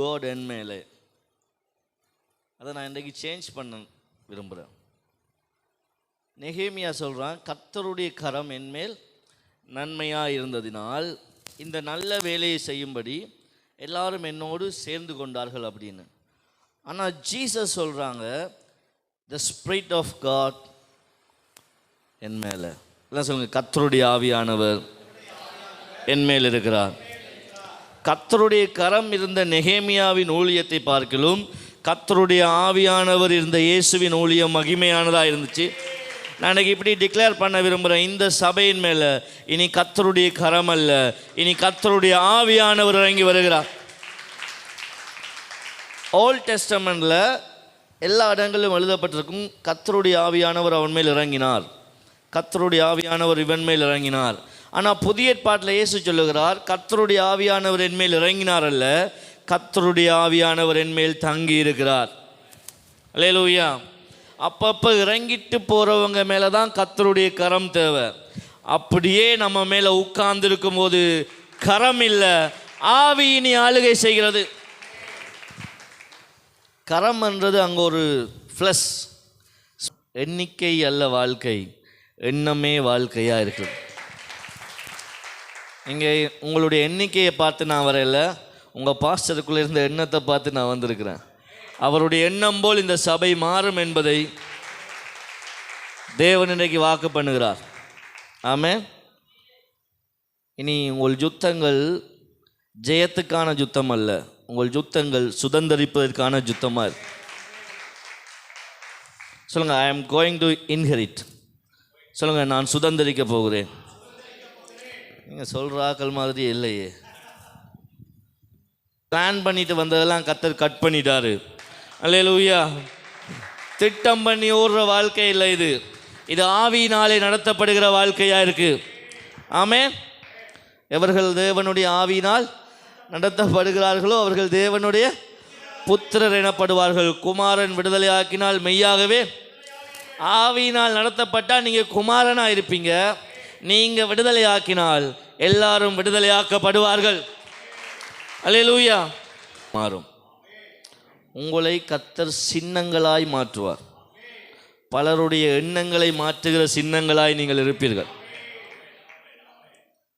God என் மேலே. அதை நான் இன்றைக்கு சேஞ்ச் பண்ண விரும்புகிறேன். நெகேமியா சொல்கிறான், கர்த்தருடைய கரம் என்மேல் நன்மையாக இருந்ததினால் இந்த நல்ல வேலையை செய்யும்படி எல்லாரும் என்னோடு சேர்ந்து கொண்டார்கள் அப்படின்னு. ஆனால் ஜீசஸ் சொல்கிறாங்க, த ஸ்பிரிட் ஆஃப் காட் என் மேலே. எல்லாம் சொல்லுங்கள், கர்த்தருடைய ஆவியானவர் என் மேல் இருக்கிறார். கர்த்தருடைய கரம் இருந்த நெகேமியாவின் ஊழியத்தை பார்க்கலும் கர்த்தருடைய ஆவியானவர் இருந்த இயேசுவின் ஊழியம் மகிமையானதாக இருந்துச்சு. நான் எனக்கு இப்படி டிக்ளேர் பண்ண விரும்புகிறேன், இந்த சபையின் மேலே இனி கர்த்தருடைய கரம் அல்ல, இனி கர்த்தருடைய ஆவியானவர் இறங்கி வருகிறார். ஓல்ட் டெஸ்டமெண்ட்டில் எல்லா இடங்களிலும் எழுதப்பட்டிருக்கும், கர்த்தருடைய ஆவியானவர் அவன் மேல் இறங்கினார், கர்த்தருடைய ஆவியானவர் இவன் மேல் இறங்கினார். ஆனால் புதிய ஏற்பாட்டில் இயேசு சொல்லுகிறார், கர்த்தருடைய ஆவியானவர் என் மேல் இறங்கினார் அல்ல, கர்த்தருடைய ஆவியானவர் என் மேல் தங்கி இருக்கிறார். அல்லேலூயா. அப்பப்போ இறங்கிட்டு போகிறவங்க மேலே தான் கர்த்தருடைய கரம் தேவை. அப்படியே நம்ம மேலே உட்கார்ந்துருக்கும் போது கரம் இல்லை, ஆவியினி ஆளுகை செய்கிறது. கரம் என்றது அங்கே ஒரு ஃப்ளஸ். எண்ணிக்கை அல்ல வாழ்க்கை, எண்ணமே வாழ்க்கையாக இருக்குது. இங்கே உங்களுடைய எண்ணிக்கையை பார்த்து நான் வரையில, உங்கள் பாஸ்டருக்குள்ளே இருந்த எண்ணத்தை பார்த்து நான் வந்திருக்கிறேன். அவருடைய எண்ணம் போல் இந்த சபை மாறும் என்பதை தேவன் இன்றைக்கு வாக்கு பண்ணுகிறார். ஆமென். இனி உங்கள் யுத்தங்கள் ஜெயத்துக்கான யுத்தம் அல்ல, உங்கள் யுத்தங்கள் சுதந்திரிப்பதற்கான யுத்தமாக இருக்கு. சொல்லுங்கள், ஐ ஆம் கோயிங் டு இன்ஹெரிட். சொல்லுங்கள், நான் சுதந்திரிக்க போகிறேன். நீங்கள் சொல்கிற ஆக்கள் மாதிரி இல்லையே. பிளான் பண்ணிட்டு வந்ததெல்லாம் கர்த்தர் கட் பண்ணிட்டாரு. அல்லேலூயா. திட்டம் பண்ணி ஓடுற வாழ்க்கை இல்லை இது. இது ஆவியினாலே நடத்தப்படுகிற வாழ்க்கையாக இருக்குது. ஆமென். எவர்கள் தேவனுடைய ஆவியினால் நடத்தப்படுகிறார்களோ அவர்கள் தேவனுடைய புத்திரர் எனப்படுவார்கள். குமாரன் விடுதலை ஆக்கினால் மெய்யாகவே ஆவியினால் நடத்தப்பட்டால் நீங்கள் குமாரனாக இருப்பீங்க. நீங்கள் விடுதலை ஆக்கினால் எல்லாரும் விடுதலையாக்கப்படுவார்கள். அல்லேலூயா. மாறும். உங்களை கர்த்தர் சின்னங்களாய் மாற்றுவார். பலருடைய எண்ணங்களை மாற்றுகிற சின்னங்களாய் நீங்கள் இருப்பீர்கள்.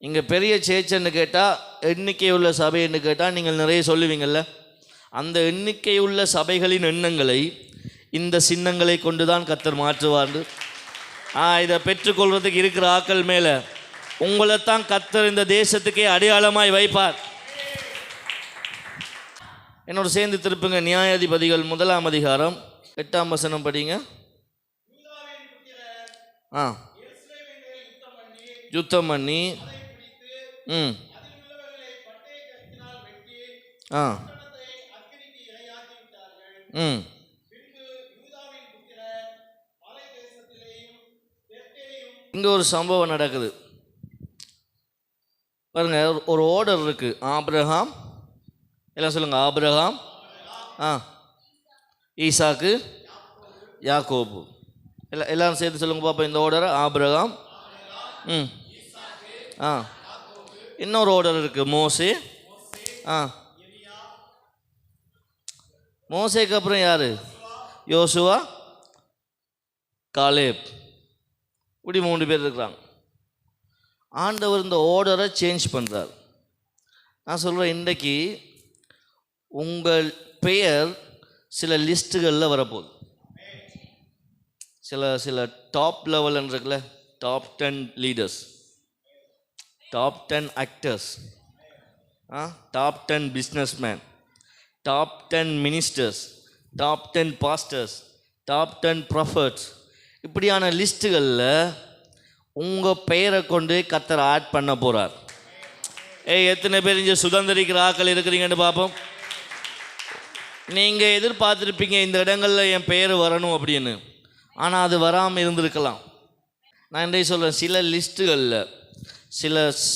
இங்கே பெரிய சேச்சன்னு கேட்டால், எண்ணிக்கை உள்ள சபை என்று கேட்டால் நீங்கள் நிறைய சொல்லுவீங்கள்ல. அந்த எண்ணிக்கை உள்ள சபைகளின் எண்ணங்களை இந்த சின்னங்களை கொண்டு தான் கர்த்தர் மாற்றுவார். இதை பெற்றுக்கொள்வதுக்கு இருக்கிற ஆக்கள் மேலே உங்களைத்தான் கர்த்தர் இந்த தேசத்துக்கே அடையாளமாய் வைப்பார். என்னோட சேர்ந்து திருப்புங்க நியாயாதிபதிகள் 1ஆம் அதிகாரம் 8ஆம் வசனம் படிங்க. யுத்தம் பண்ணி இங்கே ஒரு சம்பவம் நடக்குது பாருங்க. ஒரு ஆர்டர் இருக்கு. ஆபிரகாம், எல்லாம் சொல்லுங்க, ஆபிரகாம், ஈசாக்கு, யாக்கோபு. எல்லாரும் சேர்த்து சொல்லுங்க பாப்பா இந்த ஆர்டர். ஆபிரகாம், இன்னொரு ஆர்டர் இருக்கு, மோசே. மோசேக்கு அப்புறம் யாரு? யோசுவா, காலேப். இப்படி 3 பேர் இருக்கிறாங்க. ஆண்டவர் இந்த ஆர்டரை சேஞ்ச் பண்ணுறார். நான் சொல்கிறேன், இன்றைக்கு உங்கள் பெயர் சில லிஸ்ட்டுகளில் வரப்போகுது. சில டாப் லெவல் இருக்குல்ல, top 10 leaders, top 10 actors, top 10 businessman, top 10 ministers, top 10 pastors, top 10 prophets, இப்படியான லிஸ்ட்டுகளில் உங்கள் பெயரை கொண்டு கர்த்தர் ஆட் பண்ண போகிறார். எத்தனை பேர் இங்கே சுதந்திரிக்கிற ஆக்கள் இருக்கிறீங்கன்னு பார்ப்போம். நீங்கள் எதிர்பார்த்துருப்பீங்க இந்த இடங்களில் என் பெயர் வரணும் அப்படின்னு, ஆனால் அது வராமல் இருந்திருக்கலாம். நான் இன்றைக்கு சொல்கிறேன், சில லிஸ்ட்டுகளில்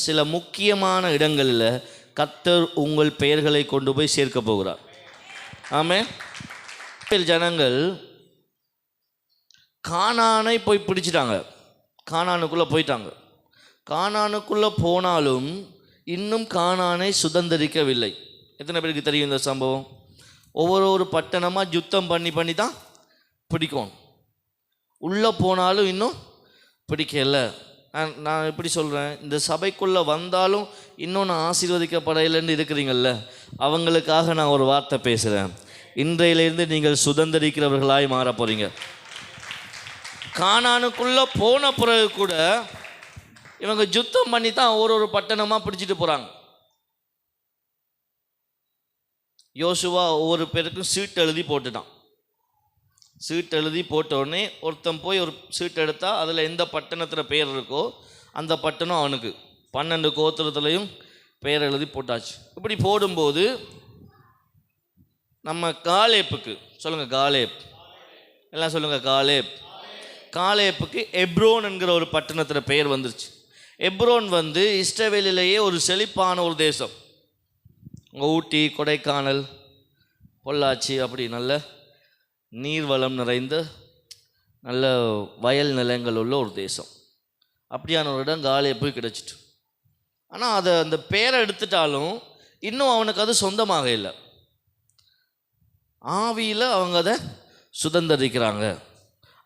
சில முக்கியமான இடங்களில் கர்த்தர் உங்கள் பெயர்களை கொண்டு போய் சேர்க்க போகிறார். ஆமென். ஜனங்கள் கானானை போய் பிடிச்சிட்டாங்க, கானானுக்குள்ளே போயிட்டாங்க. கானானுக்குள்ளே போனாலும் இன்னும் கானானை சுதந்திரிக்கவில்லை. எத்தனை பேருக்கு தெரியும் இந்த சம்பவம்? ஒவ்வொரு பட்டணமாக யுத்தம் பண்ணி தான் பிடிக்கும். உள்ளே போனாலும் இன்னும் பிடிக்கல. நான் எப்படி சொல்கிறேன், இந்த சபைக்குள்ளே வந்தாலும் இன்னும் நான் ஆசீர்வதிக்கப்படையிலன்னு இருக்கிறீங்கள்ல, அவங்களுக்காக நான் ஒரு வார்த்தை பேசுகிறேன். இன்றையிலிருந்து நீங்கள் சுதந்திரிக்கிறவர்களாய் மாற போகிறீங்க. கானானுக்குள்ளே போன பிறகு கூட இவங்க யுத்தம் பண்ணி தான் ஒரு பட்டணமாக பிடிச்சிட்டு போகிறாங்க. யோசுவா ஒவ்வொரு பேருக்கும் சீட் எழுதி போட்டுட்டான். சீட் எழுதி போட்ட உடனே ஒருத்தன் போய் ஒரு சீட் எடுத்தால் அதில் எந்த பட்டணத்தில் பெயர் இருக்கோ அந்த பட்டணம் அவனுக்கு. 12 கோத்திரத்துலையும் பெயர் எழுதி போட்டாச்சு. இப்படி போடும்போது நம்ம காலேப்புக்கு சொல்லுங்கள், காலேப் எல்லாம் சொல்லுங்கள், காலேப்புக்கு எப்ரோன் என்கிற ஒரு பட்டணத்தில் பெயர் வந்துருச்சு. எப்ரோன் இஸ்ரவேலிலேயே ஒரு செழிப்பான ஒரு தேசம். உங்கள் ஊட்டி, கொடைக்கானல், பொள்ளாச்சி அப்படி நல்ல நீர்வளம் நிறைந்த நல்ல வயல் நிலங்கள் உள்ள ஒரு தேசம். அப்படியான ஒரு இடம் காலேப்பு கிடச்சிட்டு. ஆனால் அந்த பேரை எடுத்துட்டாலும் இன்னும் அவனுக்கு அது சொந்தமாக இல்லை. ஆவியில் அவங்க அதை சுதந்திரிக்கிறாங்க.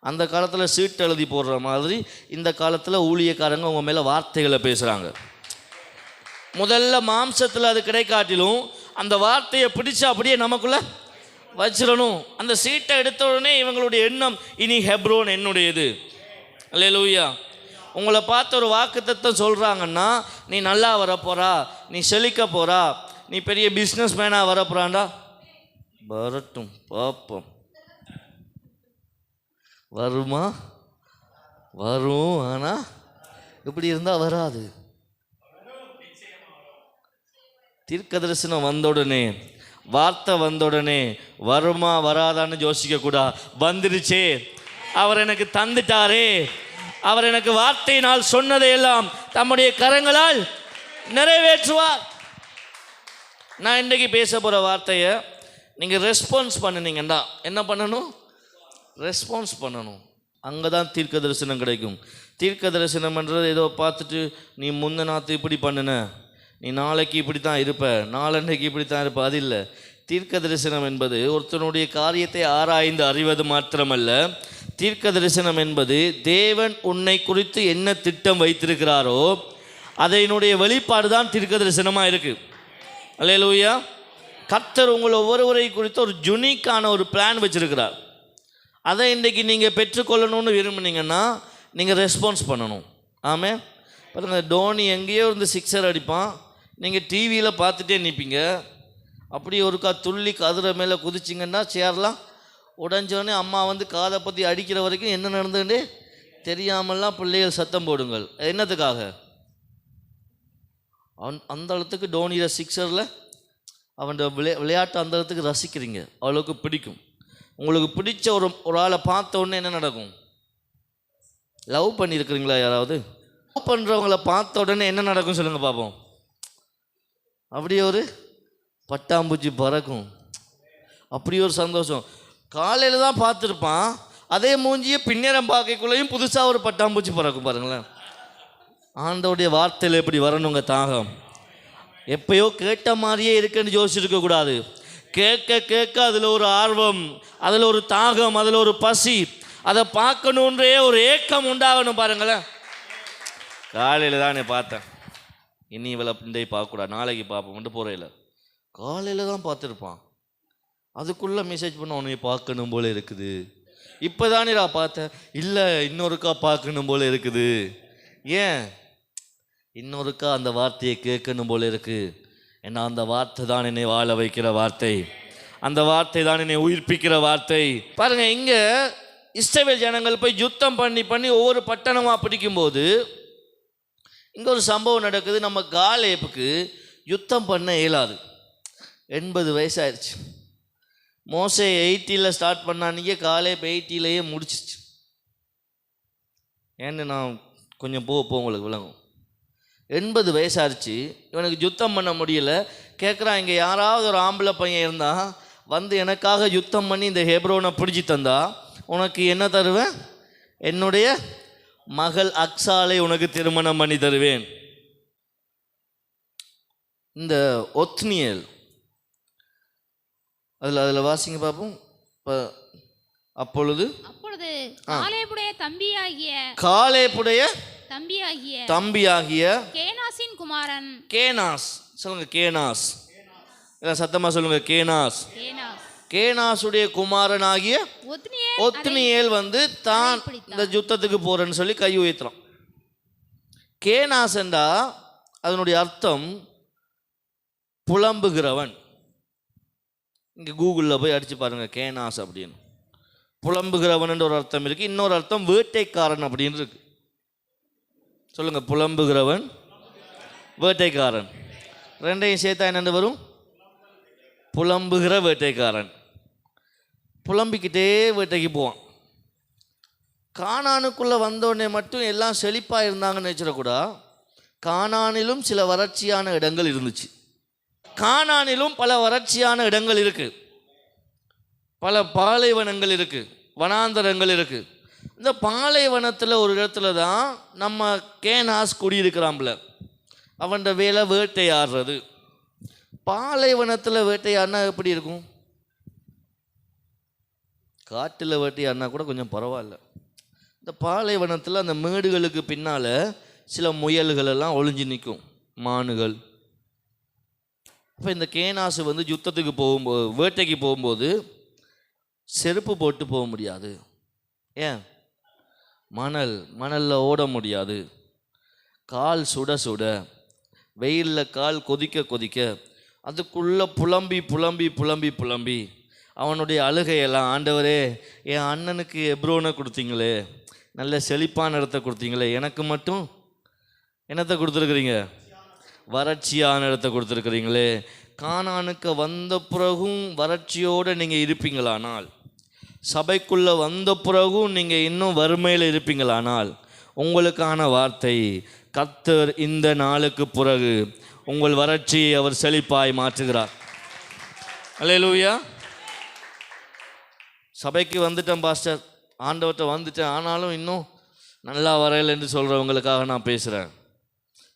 அந்த காலத்தில் சீட்டு எழுதி போடுற மாதிரி இந்த காலத்தில் ஊழியக்காரங்க அவங்க மேலே வார்த்தைகளை பேசுகிறாங்க. முதல்ல மாம்சத்தில் அது கிடைக்காட்டிலும் அந்த வார்த்தையை பிடிச்சு அப்படியே நமக்குள்ளே வச்சிடணும். அந்த சீட்டை எடுத்த உடனே இவங்களுடைய எண்ணம், இனி ஹெப்ரோன் என்னுடையது. அல்லேலூயா. உங்களை பார்த்து ஒரு வாக்குத்தத்தம் சொல்கிறாங்கன்னா, நீ நல்லா வரப்போறா, நீ செழிக்க போகிறா, நீ பெரிய பிஸ்னஸ் மேனாக வரப்போறாண்டா, வரட்டும் பார்ப்போம். வருமா? வரும். ஆனால் இப்படி இருந்தால் வராது. தீர்க்க தரிசனம் வந்த உடனே, வார்த்தை வந்த உடனே வருமா வராதான்னு யோசிக்க கூடா. வந்துருச்சே, அவர் எனக்கு தந்துட்டாரே, அவர் எனக்கு வார்த்தையினால் சொன்னதையெல்லாம் தம்முடைய கரங்களால் நிறைவேற்றுவார். நான் இன்றைக்கு பேச போகிற வார்த்தையை நீங்கள் ரெஸ்பான்ஸ் பண்ணினீங்கன்னா என்ன பண்ணணும்? ரெஸ்பான்ஸ் பண்ணணும். அங்கே தான் தீர்க்க தரிசனம் கிடைக்கும். தீர்க்க தரிசனம்ன்றது ஏதோ பார்த்துட்டு நீ முந்த நாற்று இப்படி பண்ணின, நீ நாளைக்கு இப்படி தான் இருப்ப, நாளன்னைக்கு இப்படி தான் இருப்ப, அது இல்லை. தீர்க்க தரிசனம் என்பது ஒருத்தனுடைய காரியத்தை ஆராய்ந்து அறிவது மாத்திரமல்ல. தீர்க்க தரிசனம் என்பது தேவன் உன்னை குறித்து என்ன திட்டம் வைத்திருக்கிறாரோ அதனுடைய வெளிப்பாடு தான் தீர்க்க தரிசனமாக இருக்குது. அல்லேலூயா. கர்த்தர் உங்களை ஒவ்வொருவரை குறித்து ஒரு யுனிக்கான ஒரு பிளான் வச்சுருக்கிறார். அதை இன்றைக்கி நீங்கள் பெற்றுக்கொள்ளணும்னு விரும்புனீங்கன்னா நீங்கள் ரெஸ்பான்ஸ் பண்ணணும். ஆமே. பாருங்கள், டோனி எங்கேயோ இருந்து 6 அடிப்பான், நீங்கள் டிவியில் பார்த்துட்டே நிற்பீங்க. அப்படி ஒருக்கா துள்ளி கதிரை மேலே குதிச்சிங்கன்னா சேர்லாம் உடஞ்சோடனே அம்மா காதை பற்றி அடிக்கிற வரைக்கும் என்ன நடந்துகிட்டே தெரியாமல்லாம் பிள்ளைகள் சத்தம் போடுங்கள். என்னத்துக்காக? அந்த இடத்துக்கு டோனியில் 6ரில் அவன் விளையாட்டு அந்த இடத்துக்கு ரசிக்கிறீங்க, அவ்வளோக்கு பிடிக்கும். உங்களுக்கு பிடிச்ச ஒரு ஆளை பார்த்த உடனே என்ன நடக்கும்? லவ் பண்ணியிருக்கிறீங்களா? யாராவது லவ் பண்ணுறவங்கள பார்த்த உடனே என்ன நடக்கும் சொல்லுங்கள் பார்ப்போம். அப்படியே ஒரு பட்டாம்பூச்சி பறக்கும், அப்படி ஒரு சந்தோஷம். காலையில் தான் பார்த்துருப்பான், அதே மூஞ்சியை பின்னேரம் பார்க்கக்குள்ளேயும் புதுசாக ஒரு பட்டாம்பூச்சி பறக்கும். பாருங்களேன், ஆண்டவுடைய வார்த்தையில் எப்படி வரணுங்க தாகம். எப்பயோ கேட்ட மாதிரியே இருக்குன்னு யோசிச்சிருக்கக்கூடாது. கேட்க கேட்க அதில் ஒரு ஆர்வம், அதில் ஒரு தாகம், அதில் ஒரு பசி, அதை பார்க்கணுன்றே ஒரு ஏக்கம் உண்டாகணும். பாருங்களேன், காலையில் தான் பார்த்தேன், இனி இவளை இன்றைய பார்க்கக்கூடாது, நாளைக்கு பார்ப்போம்ட்டு போகிறேன். காலையில் தான் பார்த்துருப்பான், அதுக்குள்ளே மெசேஜ் பண்ண உன்னை பார்க்கணும் போல இருக்குது. இப்போ தானே நான் பார்த்தேன், இல்லை இன்னொருக்கா பார்க்கணும் போல இருக்குது. ஏன்? இன்னொருக்கா அந்த வார்த்தையை கேட்கணும் போல இருக்குது. ஏன்னா அந்த வார்த்தை தான் என்னை வாழ வைக்கிற வார்த்தை, அந்த வார்த்தை தான் என்னை உயிர்ப்பிக்கிற வார்த்தை. பாருங்கள், இங்கே இஸ்ரவேல் ஜனங்கள் போய் யுத்தம் பண்ணி ஒவ்வொரு பட்டணமாக பிடிக்கும்போது இங்கே ஒரு சம்பவம் நடக்குது. நம்ம காலேப்புக்கு யுத்தம் பண்ண இயலாது. 80 வயசாயிருச்சு. மோசே 80ல் ஸ்டார்ட் பண்ணானிங்க, காலேப் 80லேயே முடிச்சிச்சு. ஏன்னு நான் கொஞ்சம் போக உங்களுக்கு விளங்கும். 80 வயசாகிடுச்சு, இவனுக்கு யுத்தம் பண்ண முடியல. கேட்குறான், இங்கே யாராவது ஒரு ஆம்பளை பையன் இருந்தால் எனக்காக யுத்தம் பண்ணி இந்த ஹெப்ரோனை பிடிச்சி தந்தா உனக்கு என்ன தருவேன்? என்னுடைய மகள் அக்சாலை உனக்கு திருமணம் பண்ணி தருவேன். இந்த ஒத்னியேல் அதில் வாசிங்க பார்ப்போம். இப்போ அப்பொழுது காலேபுடைய தம்பியாகிய கேனாசின் குமாரன் கேனாஸ், சொல்லுங்க கேனாஸ், சத்தமா சொல்லுங்க கேனாஸ். கேனாசுடைய குமாரனாகிய ஒத்னியேல் வந்து தான் இந்த யுத்தத்துக்கு போறேன்னு சொல்லி கை உயர்த்துறான். கேனாஸ் என்றா அதனுடைய அர்த்தம் புலம்புகிறவன். இங்கே கூகுளில் போய் அடிச்சு பாருங்க கேனாஸ் அப்படின்னு. புலம்புகிறவன் ஒரு அர்த்தம் இருக்கு, இன்னொரு அர்த்தம் வேட்டைக்காரன் அப்படின்னு இருக்கு. சொல்லுங்க, புலம்புகிறவன், வேட்டைக்காரன், ரெண்டையும் சேர்த்தா என்னென்னு வரும்? புலம்புகிற வேட்டைக்காரன். புலம்பிக்கிட்டே வேட்டைக்கு போவான். கானானுக்குள்ளே வந்தோடனே மட்டும் எல்லாம் செழிப்பாக இருந்தாங்கன்னு நினச்சிடக்கூடா. கானானிலும் சில வறட்சியான இடங்கள் இருந்துச்சு. கானானிலும் பல வறட்சியான இடங்கள் இருக்குது, பல பாலைவனங்கள் இருக்குது, வனாந்தரங்கள் இருக்குது. இந்த பாலைவனத்தில் ஒரு இடத்துல தான் நம்ம கேனாஸ் குடியிருக்கிறான்ல. அவன் வேலை வேட்டையாடுறது. பாலைவனத்தில் வேட்டையாடினா எப்படி இருக்கும்? காட்டில் வேட்டையாடினா கூட கொஞ்சம் பரவாயில்ல. இந்த பாலைவனத்தில் அந்த மேடுகளுக்கு பின்னால் சில முயல்கள் எல்லாம் ஒளிஞ்சு நிற்கும், மானுகள். அப்போ இந்த கேனாசு வந்து யுத்தத்துக்கு போகும்போது, வேட்டைக்கு போகும்போது செருப்பு போட்டு போக முடியாது. ஏன்? மணலில் ஓட முடியாது. கால் சுட சுட, வெயிலில் கால் கொதிக்க கொதிக்க, அதுக்குள்ளே புலம்பி புலம்பி புலம்பி புலம்பி அவனுடைய அழுகையெல்லாம், ஆண்டவரே என் அண்ணனுக்கு எப்ரோனை கொடுத்தீங்களே, நல்ல செழிப்பான இடத்த கொடுத்தீங்களே, எனக்கு மட்டும் என்னத்தை கொடுத்துருக்குறீங்க? வறட்சியான இடத்த கொடுத்துருக்குறீங்களே. கானானுக்கு வந்த பிறகும் வறட்சியோடு நீங்கள் இருப்பீங்களானால், சபைக்குள்ளே வந்த பிறகும் நீங்கள் இன்னும் வறுமையில் இருப்பீங்களானால், உங்களுக்கான வார்த்தை, கர்த்தர் இந்த நாளுக்கு பிறகு உங்கள் வறட்சியை அவர் செழிப்பாய் மாற்றுகிறார். அல்லேலூயா. சபைக்கு வந்துட்டேன் பாஸ்டர், ஆண்டவர்கிட்ட வந்துட்டேன், ஆனாலும் இன்னும் நல்லா வரையலை என்று சொல்கிறவங்களுக்காக நான் பேசுகிறேன்.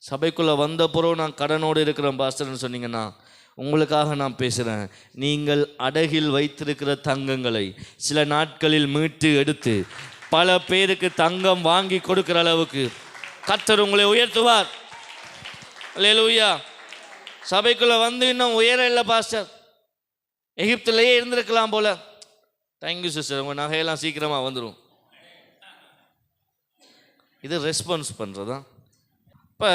சபைக்குள்ளே வந்த பிறகு நான் கடனோடு இருக்கிறேன் பாஸ்டர்னு சொன்னீங்கன்னா உங்களுக்காக நான் பேசுகிறேன். நீங்கள் அடகில் வைத்திருக்கிற தங்கங்களை சில நாட்களில் மீட்டு எடுத்து பல பேருக்கு தங்கம் வாங்கி கொடுக்குற அளவுக்கு கர்த்தர் உங்களை உயர்த்துவார். அல்லேலூயா. சபைக்குள்ளே வந்து இன்னும் உயர இல்லை பாஸ்டர், எகிப்திலேயே இருந்திருக்கலாம் போல. தேங்க்யூ சிஸ்டர், உங்கள் நகையெல்லாம் சீக்கிரமாக வந்துடும். இது ரெஸ்பான்ஸ் பண்ணுறதா? இப்போ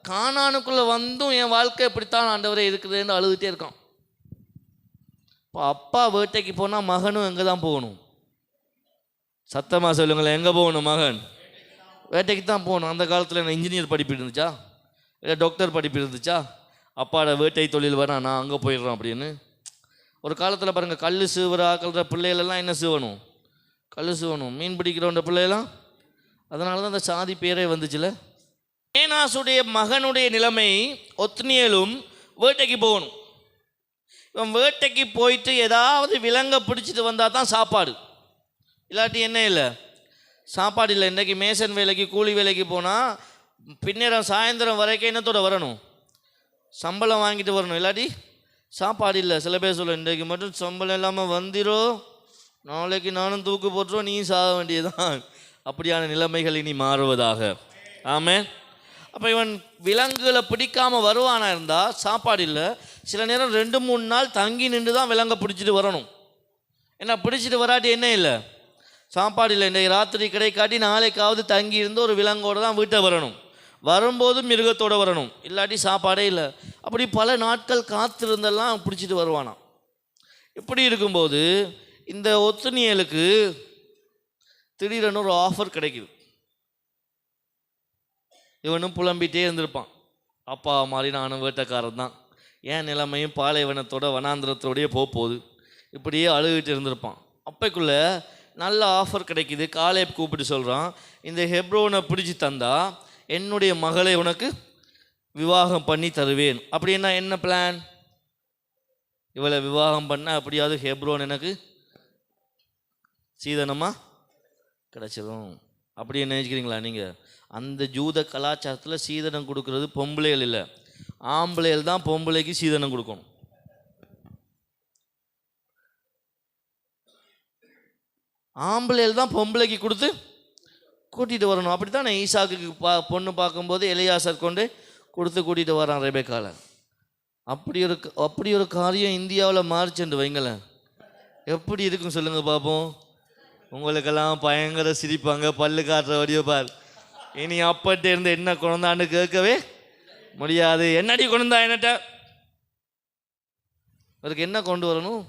கானானுக்குள்ளே வந்தும் என் வாழ்க்கை எப்படித்தான் ஆண்டவரே இருக்குதுன்னு அழுதுகிட்டே இருக்கான். இப்போ அப்பா வேட்டைக்கு போனால் மகனும் எங்கே தான் போகணும்? சத்தமாக சொல்லுங்களேன், எங்கே போகணும்? மகன் வேட்டைக்கு தான் போகணும். அந்த காலத்தில் என்ன இன்ஜினியர் படிப்பு இருந்துச்சா, இல்லை டாக்டர் படிப்பு இருந்துச்சா? அப்பாட வேட்டை தொழில் வேணா, நான் அங்கே போயிடுறேன் அப்படின்னு. ஒரு காலத்தில் பாருங்கள், கல் சீவுற ஆக்கள்ற பிள்ளைகளெல்லாம் என்ன செய்வணும்? கல் சீவணும். மீன் பிடிக்கிறவன்ற பிள்ளையெல்லாம். அதனால தான் அந்த சாதி பேரே வந்துச்சுல. கேனாசுடைய மகனுடைய நிலைமை, ஒத்னியேலும் வேட்டைக்கு போகணும். இவன் வேட்டைக்கு போயிட்டு ஏதாவது விலங்கை பிடிச்சிட்டு வந்தால் தான் சாப்பாடு, இல்லாட்டி என்ன இல்லை, சாப்பாடு இல்லை. இன்றைக்கி மேசன் வேலைக்கு கூலி வேலைக்கு போனால் பின்னேரம் சாயந்தரம் வரைக்கும் என்னத்தோட வரணும்? சம்பளம் வாங்கிட்டு வரணும், இல்லாட்டி சாப்பாடு இல்லை. சில பேர் சொல்ல, இன்றைக்கு மட்டும் சம்பளம் இல்லாமல் வந்திரோ, நாளைக்கு நானும் தூக்கு போட்டுறோம், நீ சாக வேண்டியதுதான். அப்படியான நிலைமைகள் இனி மாறுவதாக. ஆமென். அப்போ இவன் விலங்குகளை பிடிக்காமல் வருவானா இருந்தால் சாப்பாடு இல்லை. சில நேரம் 2-3 நாள் தங்கி நின்று தான் விலங்கை பிடிச்சிட்டு வரணும். ஏன்னா பிடிச்சிட்டு வராட்டி என்ன இல்லை, சாப்பாடு இல்லை. இன்றைக்கு ராத்திரி கிடைக்காட்டி நாளைக்காவது தங்கி இருந்து ஒரு விலங்கோடு தான் வீட்டை வரணும். வரும்போது மிருகத்தோடு வரணும், இல்லாட்டி சாப்பாடே இல்லை. அப்படி பல நாட்கள் காத்திருந்தெல்லாம் பிடிச்சிட்டு வருவானாம். இப்படி இருக்கும்போது இந்த ஒத்னியேலுக்கு திடீரென்னு ஒரு ஆஃபர் கிடைக்குது. இவனும் புலம்பிகிட்டே இருந்திருப்பான், அப்பா மாதிரி நானும் வேட்டைக்காரன் தான், ஏன் நிலைமையும் பாலைவனத்தோட வனாந்திரத்தோடையே போகுது, இப்படியே அழுகிட்டு இருந்திருப்பான். அப்பைக்குள்ளே நல்ல ஆஃபர் கிடைக்கிது. காலேப் கூப்பிட்டு சொல்கிறான், இந்த ஹெப்ரோனை பிடிச்சி தந்தா என்னுடைய மகளை உனக்கு விவாகம் பண்ணி தருவேன். அப்படின்னா என்ன பிளான்? இவளை விவாகம் பண்ண அப்படியாவது ஹெப்ரோன் எனக்கு சீதனமாக கிடச்சிடும் அப்படின்னு நினைக்கிறீங்களா நீங்கள்? அந்த ஜூத கலாச்சாரத்தில் சீதனம் கொடுக்கறது பொம்பளைகள் இல்லை, ஆம்பளைகள் தான் பொம்பளைக்கு சீதனம் கொடுக்கணும். ஆம்பளையில் தான் பொம்பளைக்கு கொடுத்து கூட்டிகிட்டு வரணும். அப்படி தான் நான் ஈசாக்கு பொண்ணு பார்க்கும்போது எலியாசர் கொண்டு கொடுத்து கூட்டிகிட்டு வரான் ரெபெக்கால. அப்படி ஒரு காரியம் இந்தியாவில் மாறிச்சுன்னு வைங்களேன், எப்படி இருக்கும் சொல்லுங்கள் பார்ப்போம். உங்களுக்கெல்லாம் பயங்கர சிரிப்பாங்க, பல்லு காட்டுற வடிவ பார். இனி அப்பட்டே இருந்து என்ன கொண்டான்னு கேட்கவே முடியாது. என்னடி கொண்டா என்னட்ட, அவருக்கு என்ன கொண்டு வரணும்?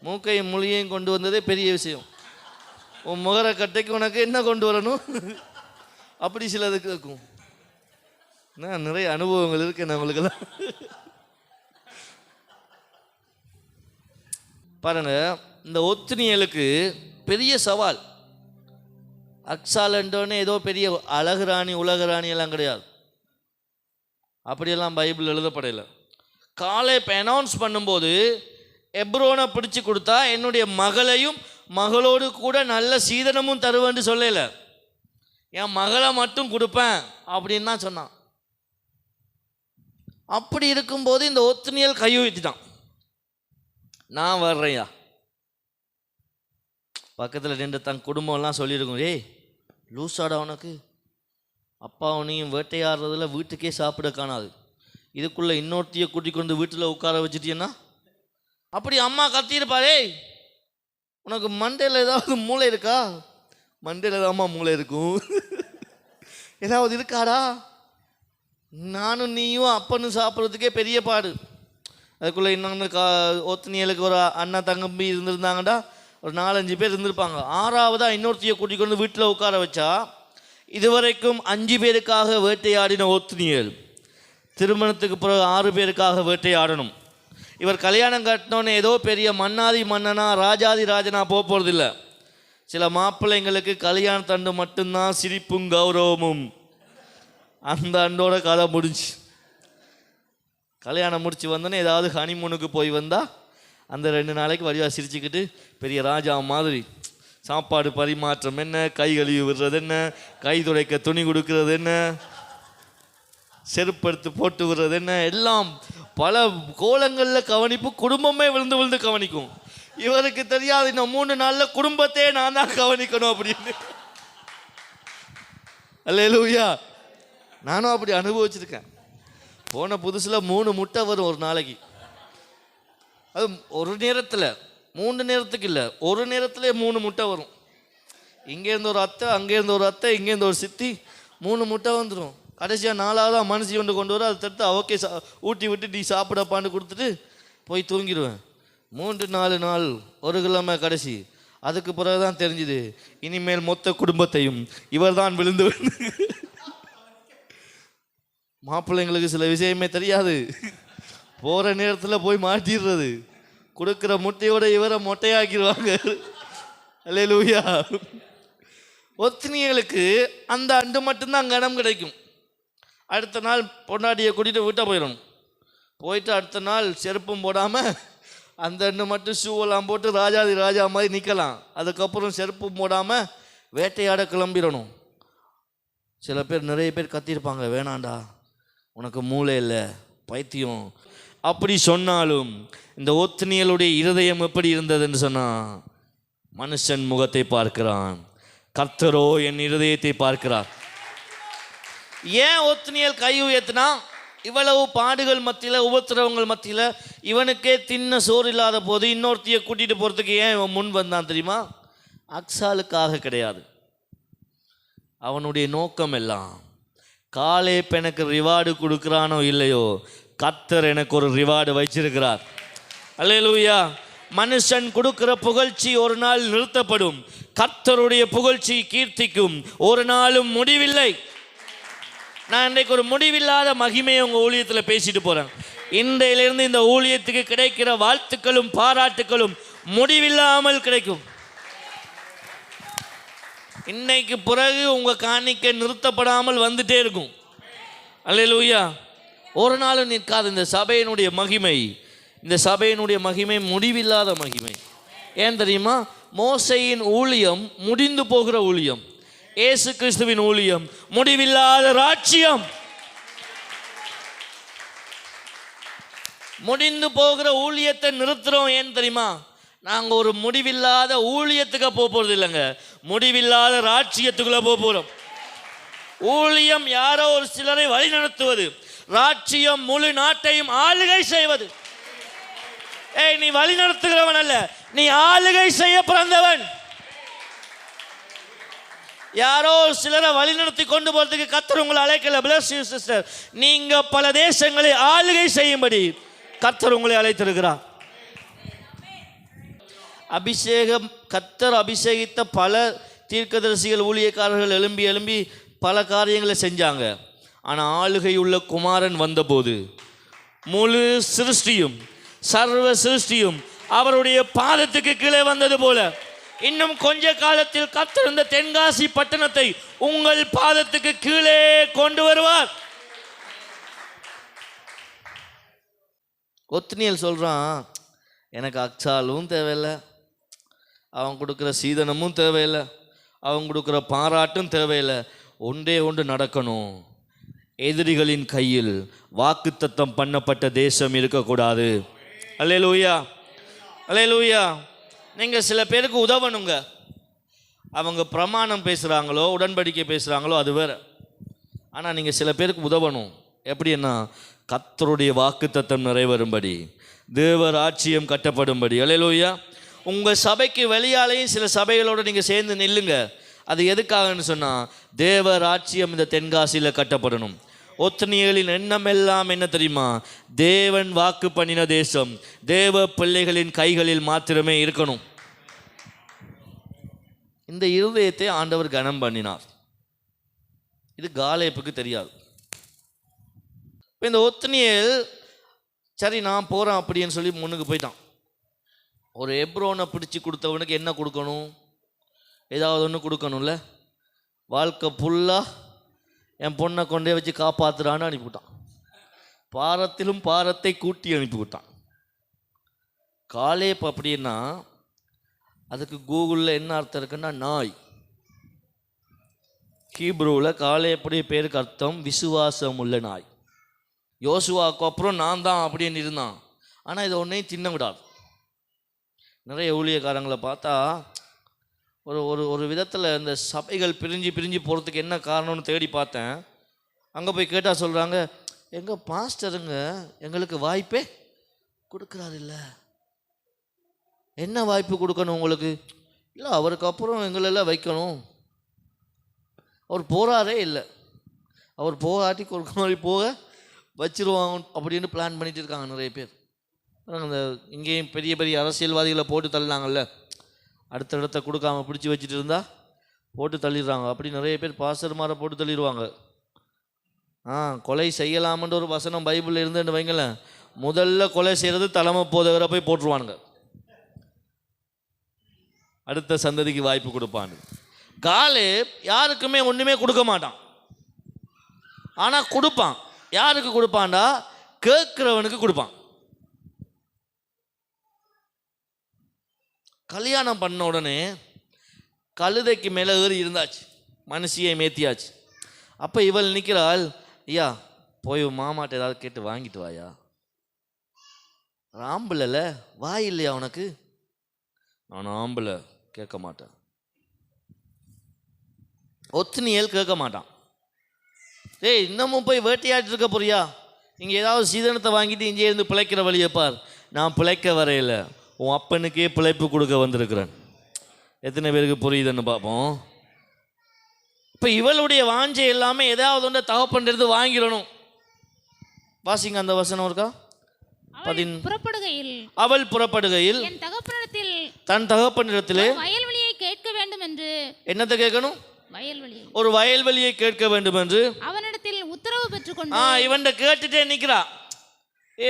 மூக்கையும் மொழியையும் கொண்டு வந்ததே பெரிய விஷயம். உன் முகர கட்டைக்கு உனக்கு என்ன கொண்டு வரணும்? அப்படி சிலது கேட்கும். நான் நிறைய அனுபவங்கள் இருக்கு நம்மளுக்கெல்லாம். பாருங்க, இந்த ஒத்துணியலுக்கு பெரிய சவால். அக்ஸாலண்டோன்னு ஏதோ பெரிய அழகு ராணி உலக ராணி எல்லாம் கிடையாது. அப்படியெல்லாம் பைபிள் எழுதப்படையில. காலை இப்போ அனௌன்ஸ் பண்ணும்போது எப்ரோனை பிடிச்சி கொடுத்தா என்னுடைய மகளையும் மகளோடு கூட நல்ல சீதனமும் தருவேன்னு சொல்லல, என் மகளை மட்டும் கொடுப்பேன் அப்படின்னு தான் சொன்னான். அப்படி இருக்கும்போது இந்த ஒத்துணியல் கை ஊற்றிட்டான். நான் வர்றேயா. பக்கத்தில் நின்று தன் குடும்பம்லாம் சொல்லியிருக்கும், ஏய் லூசாடா, உனக்கு அப்பாவனையும் வேட்டையாடுறதுல வீட்டுக்கே சாப்பிட காணாது, இதுக்குள்ளே இன்னொருத்தையை கூட்டிக் கொண்டு வீட்டில் உட்கார வச்சுட்டீங்கன்னா. அப்படி அம்மா கத்தியிருப்பாரே, உனக்கு மண்டையில் ஏதாவது மூளை இருக்கா? மண்டையில் தான்மா மூளை இருக்கும். ஏதாவது இருக்காடா? நானும் நீயும் அப்பனும் சாப்பிட்றதுக்கே பெரிய பாடு. அதுக்குள்ளே இன்னொன்று ஒத்துணியலுக்கு ஒரு அண்ணா தங்கம்பி இருந்திருந்தாங்கடா, ஒரு 4-5 பேர் இருந்திருப்பாங்க. 6வதாக இன்னொருத்தையை கூட்டிக் கொண்டு வீட்டில் உட்கார வச்சா, இதுவரைக்கும் 5 பேருக்காக வேட்டையாடின ஒத்துணியல் திருமணத்துக்கு பிறகு 6 பேருக்காக வேட்டையாடணும். இவர் கல்யாணம் கட்டினோன்னு ஏதோ பெரிய மன்னாதி மன்னனா ராஜாதி ராஜனா போகிறதில்லை. சில மாப்பிள்ளைங்களுக்கு கல்யாண தண்டு மட்டும்தான் சிரிப்பும் கௌரவமும். அந்த அண்டோட கதை முடிஞ்சு கல்யாணம் முடிச்சு வந்தோன்னே ஏதாவது ஹனிமூனுக்கு போய் வந்தால் அந்த 2 நாளைக்கு வழியாக சிரிச்சுக்கிட்டு பெரிய ராஜா மாதிரி சாப்பாடு பரிமாற்றம் என்ன, கை கழுவி விடுறது என்ன, கை துடைக்க துணி கொடுக்கறது என்ன, செருப்படுத்து போட்டு விடுறது என்ன, எல்லாம் பல கோலங்களில் கவனிப்பு. குடும்பமே விழுந்து விழுந்து கவனிக்கும். இவருக்கு தெரியாது, இன்னும் 3 நாளில் குடும்பத்தையே நான் தான் கவனிக்கணும் அப்படின்னு. அல்லேலூயா. நானும் அப்படி அனுபவிச்சிருக்கேன். போன புதுசில் 3 முட்டை வரும் ஒரு நாளைக்கு. அது ஒரு நேரத்தில், 3 நேரத்துக்கு இல்லை, ஒரு நேரத்தில் 3 முட்டை வரும். இங்கேருந்து ஒரு அத்தை, அங்கேருந்து ஒரு அத்தை, இங்கேருந்து ஒரு சித்தி, 3 முட்டை வந்துடும். கடைசியாக 4ஆவதாக மனுஷி கொண்டு வர, அதை தடுத்து அவக்கே ஊட்டி விட்டு நீ சாப்பிடப்பான்னு கொடுத்துட்டு போய் தூங்கிடுவேன். 3-4 நாள், ஒரு கிழமை கடைசி. அதுக்கு பிறகு தான் தெரிஞ்சுது, இனிமேல் மொத்த குடும்பத்தையும் இவர் தான் விழுந்து. மாப்பிள்ளைங்களுக்கு சில விஷயமே தெரியாது. போகிற நேரத்தில் போய் மாட்டிடுறது, கொடுக்குற முட்டையோட இவரை மொட்டையாக்கிடுவாங்க. அல்லேலூயா. ஒத்தினிகளுக்கு அந்த அண்டு மட்டும்தான் கனம் கிடைக்கும். அடுத்த நாள் பொண்டாட்டியை கூட்டிகிட்டு வீட்டை போயிடணும். போயிட்டு அடுத்த நாள் செருப்பும் போடாமல் அந்த அண்டு மட்டும் ஷூவெல்லாம் போட்டு ராஜாதி ராஜா மாதிரி நிற்கலாம். அதுக்கப்புறம் செருப்பும் போடாமல் வேட்டையாட கிளம்பிடணும். சில பேர், நிறைய பேர் கத்திருப்பாங்க, வேணாண்டா உனக்கு மூளை இல்லை, பைத்தியம். அப்படி சொன்னாலும் இந்த ஒத்னியலுடைய இருதயம் எப்படி இருந்ததுன்னு சொன்னால், மனுஷன் முகத்தை பார்க்கிறான், கர்த்தரோ என் இருதயத்தை பார்க்கிறார். ஏன் ஒத்னியல் கை உயர்த்தினா? இவ்வளவு பாடுகள் மத்தியில், உபத்திரவங்கள் மத்தியில், இவனுக்கே தின்ன சோறு இல்லாத போது இன்னொருத்தையை கூட்டிகிட்டு போகிறதுக்கு ஏன் இவன் முன் வந்தான் தெரியுமா? அக்ஸாலுக்காக கிடையாது. அவனுடைய நோக்கம் எல்லாம், காலேப் எனக்கு ரிவார்டு கொடுக்குறானோ இல்லையோ, கர்த்தர் எனக்கு ஒரு ரிவார்டு வச்சிருக்கிறார். அல்லேலூயா. மனுஷன் கொடுக்கிற புகழ்ச்சி ஒரு நாள் நிறுத்தப்படும். கர்த்தருடைய புகழ்ச்சி கீர்த்திக்கும் ஒரு நாளும் முடிவில்லை. நான் இன்றைக்கு ஒரு முடிவில்லாத மகிமையை உங்கள் ஊழியத்தில் பேசிட்டு போகிறேன். இன்றையிலிருந்து இந்த ஊழியத்துக்கு கிடைக்கிற வாழ்த்துக்களும் பாராட்டுக்களும் முடிவில்லாமல் கிடைக்கும். இன்னைக்கு பிறகு உங்கள் காணிக்கை நிறுத்தப்படாமல் வந்துட்டே இருக்கும். அல்லேலூயா. ஒரு நாளும் நிற்காது. இந்த சபையினுடைய மகிமை, இந்த சபையினுடைய மகிமை முடிவில்லாத மகிமை. ஏன் தெரியுமா? மோசையின் ஊழியம் முடிந்து போகிற ஊழியம், இயேசு கிறிஸ்துவின் ஊழியம் முடிவில்லாத ராஜ்யம். முடிந்து போகிற ஊழியத்தை நிறுத்துறோம். ஏன் தெரியுமா? நாங்கள் ஒரு முடிவில்லாத ஊழியத்துக்கு போகிறது இல்லைங்க, முடிவில்லாத ராட்சியத்துக்குள்ள போகிறோம். ஊழியம் யாரோ ஒரு சிலரை வழிநடத்துவது, ராட்சியம் முழு நாட்டையும் ஆளுகை செய்வது. ஏய், நீ வழி நடத்துகிறவன் அல்ல, நீ ஆளுகை செய்ய பிறந்தவன். யாரோ சிலரை வழிநடத்தி கொண்டு போறதுக்கு கர்த்தர் உங்களை அழைக்கல. bless you sister. நீங்க பல தேசங்களை ஆளுகை செய்யும்படி கர்த்தர் உங்களை அழைத்திருக்கிறார். அபிஷேகம், கர்த்தர் அபிஷேகித்த பல தீர்க்கதரிசிகள் ஊழியக்காரர்கள் எழும்பி பல காரியங்களை செஞ்சாங்க. ஆனால் ஆளுகை உள்ள குமாரன் வந்தபோது முழு சிருஷ்டியும் சர்வ சிருஷ்டியும் அவருடைய பாதத்துக்கு கீழே வந்தது போல இன்னும் கொஞ்ச காலத்தில் கர்த்தர் இந்த தென்காசி பட்டணத்தை உங்கள் பாதத்துக்கு கீழே கொண்டு வருவார். ஒத்னியேல் சொல்றான், எனக்கு அக்சாலும் தேவையில்லை, அவன் கொடுக்குற சீதனமும் தேவையில்லை, அவன் கொடுக்குற பாராட்டும் தேவையில்லை, ஒன்றே ஒன்று நடக்கணும், எதிரிகளின் கையில் வாக்குத்தத்தம் பண்ணப்பட்ட தேசம் இருக்கக்கூடாது. அல்லேலூயா, அல்லேலூயா. நீங்கள் சில பேருக்கு உதவணுங்க, அவங்க பிரமாணம் பேசுகிறாங்களோ உடன்படிக்கை பேசுகிறாங்களோ அது வேறு. ஆனால் நீங்கள் சில பேருக்கு உதவணும். எப்படின்னா, கர்த்தருடைய வாக்குத்தத்தம் நிறைவேறும்படி, தேவ ராஜ்யம் கட்டப்படும்படி. அல்லேலூயா. உங்கள் சபைக்கு வெளியாலேயும் சில சபைகளோடு நீங்கள் சேர்ந்து நில்லுங்க. அது எதுக்காகன்னு சொன்னால், தேவ ராஜ்யம் இந்த தென்காசியில் கட்டப்படணும். ஒத்னியேலின் எண்ணம் எல்லாம் என்ன தெரியுமா? தேவன் வாக்கு பண்ணின தேசம் தேவ பிள்ளைகளின் கைகளில் மாத்திரமே இருக்கணும். இந்த இருதயத்தை ஆண்டவர் கனம் பண்ணினார். இது காலேப்புக்கு தெரியாது. இந்த ஒத்னியேல் சரி நான் போகிறேன் அப்படின்னு சொல்லி முன்னுக்கு போயிட்டான். ஒரு எப்ரோனை பிடிச்சி கொடுத்தவனுக்கு என்ன கொடுக்கணும்? ஏதாவது ஒன்று கொடுக்கணும்ல. வாழ்க்கை ஃபுல்லாக என் பொண்ணை கொண்டே வச்சு காப்பாற்றுறான்னு அனுப்பிவிட்டான். பாரத்திலும் பாரத்தை கூட்டி அனுப்பிவிட்டான். காலேப் அப்படின்னா அதுக்கு கூகுளில் என்ன அர்த்தம் இருக்குன்னா நாய். ஹீப்ரூவில் காலேப்புடைய பேருக்கு அர்த்தம் விசுவாசம் உள்ள நாய். யோசுவாவுக்கு அப்புறம் நான் தான் அப்படின்னு இருந்தான். ஆனால் இதை ஒன்றையும் தின்ன விடாது. நிறைய ஊழியக்காரங்களை பார்த்தா ஒரு ஒரு ஒரு விதத்தில் இந்த சபைகள் பிரிஞ்சு போகிறதுக்கு என்ன காரணம்னு தேடி பார்த்தேன். அங்கே போய் கேட்டால் சொல்கிறாங்க, எங்கள் பாஸ்டருங்க எங்களுக்கு வாய்ப்பே கொடுக்குறாரு இல்லை. என்ன வாய்ப்பு கொடுக்கணும் உங்களுக்கு? இல்லை, அவருக்கு அப்புறம் எங்களெல்லாம் வைக்கணும். அவர் போகிறாரே இல்லை, அவர் போகாட்டி கொடுக்க மாதிரி போக வச்சிருவாங்க அப்படின்னு பிளான் பண்ணிட்டு இருக்காங்க நிறைய பேர். இந்த இங்கேயும் பெரிய பெரிய அரசியல்வாதிகளை போட்டு தள்ளினாங்கல்ல, அடுத்த கொடுக்காம பிடிச்சி வச்சுட்டு இருந்தால் போட்டு தள்ளிடுறாங்க. அப்படி நிறைய பேர் பாஸ்டர்மாரை போட்டு தள்ளிடுவாங்க. கொலை செய்யலாமன்ற ஒரு வசனம் பைபிளில் இருந்துன்னு வைங்களேன், முதல்ல கொலை செய்கிறது தலைமை போதவரை போய் போட்டுருவானுங்க, அடுத்த சந்ததிக்கு வாய்ப்பு கொடுப்பான்னு. காலேப் யாருக்குமே ஒன்றுமே கொடுக்க மாட்டான். ஆனால் கொடுப்பான். யாருக்கு கொடுப்பான்டா? கேட்குறவனுக்கு கொடுப்பான். கல்யாணம் பண்ண உடனே கழுதைக்கு மேலே ஏறி இருந்தாச்சு, மனுஷியை மேத்தியாச்சு. அப்போ இவள் நிற்கிறாள், ஐயா போய் மாமாட்ட ஏதாவது கேட்டு வாங்கிட்டு வாயா. ஆம்பளை வாய் இல்லையா உனக்கு? நான் ஆம்பளை, கேட்க மாட்டேன். ஒத்னியேல் கேட்க மாட்டான். ஏய், இன்னமும் போய் வேட்டையாட்டு இருக்க போறியா? இங்கே ஏதாவது சீதனத்தை வாங்கிட்டு இங்கே இருந்து பிழைக்கிற வழியை பார். நான் பிழைக்க வரையில, உன் அப்பனுக்கே பிழைப்பு கொடுக்க வந்திருக்கிறேன். எத்தனை பேருக்கு புரியுதுன்னு பார்ப்போம். இப்போ இவளுடைய வாஞ்சை எல்லாமே ஏதாவது ஒன்று தகப்பன்றது வாங்கிடணும். வாசிங்க அந்த வசனம் இருக்கா? அவள் புறப்படுகையில் தன் தகப்பனிடத்திலே வயல்வெளியை கேட்க வேண்டும் என்று. என்னத்தை கேட்கணும்? ஒரு வயல்வெளியை கேட்க வேண்டும் என்று அவனிடத்தில் உத்தரவு பெற்றுக்கொண்டு இவன் கேட்டுட்டே நிக்கிறா.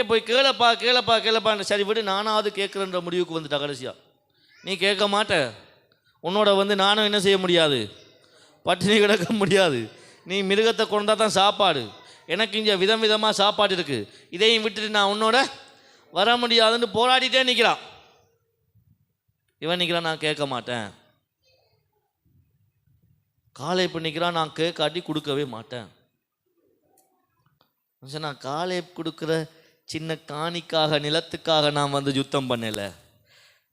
போய் கேளப்பா கேளப்பா கேளப்பான்னு. சரி விடு, நானாவது கேட்குறன்ற முடிவுக்கு வந்துட்டா. கடைசியா நீ கேட்க மாட்ட, உன்னோட நானும் என்ன செய்ய முடியாது, பட்டினி கிடக்க முடியாது. நீ மிருகத்தை கொண்டா தான் சாப்பாடு, எனக்கு இங்கே விதம் விதமாக சாப்பாடு இருக்கு, இதையும் விட்டுட்டு நான் உன்னோட வர முடியாதுன்னு போராடிட்டே நிற்கிறான். இவன் நிற்கிறான், நான் கேட்க மாட்டேன். காலேப் நிற்கிறான், நான் கேட்காட்டி கொடுக்கவே மாட்டேன். நான் காலேப் கொடுக்குற சின்ன காணிக்காக நிலத்துக்காக நான் யுத்தம் பண்ணலை.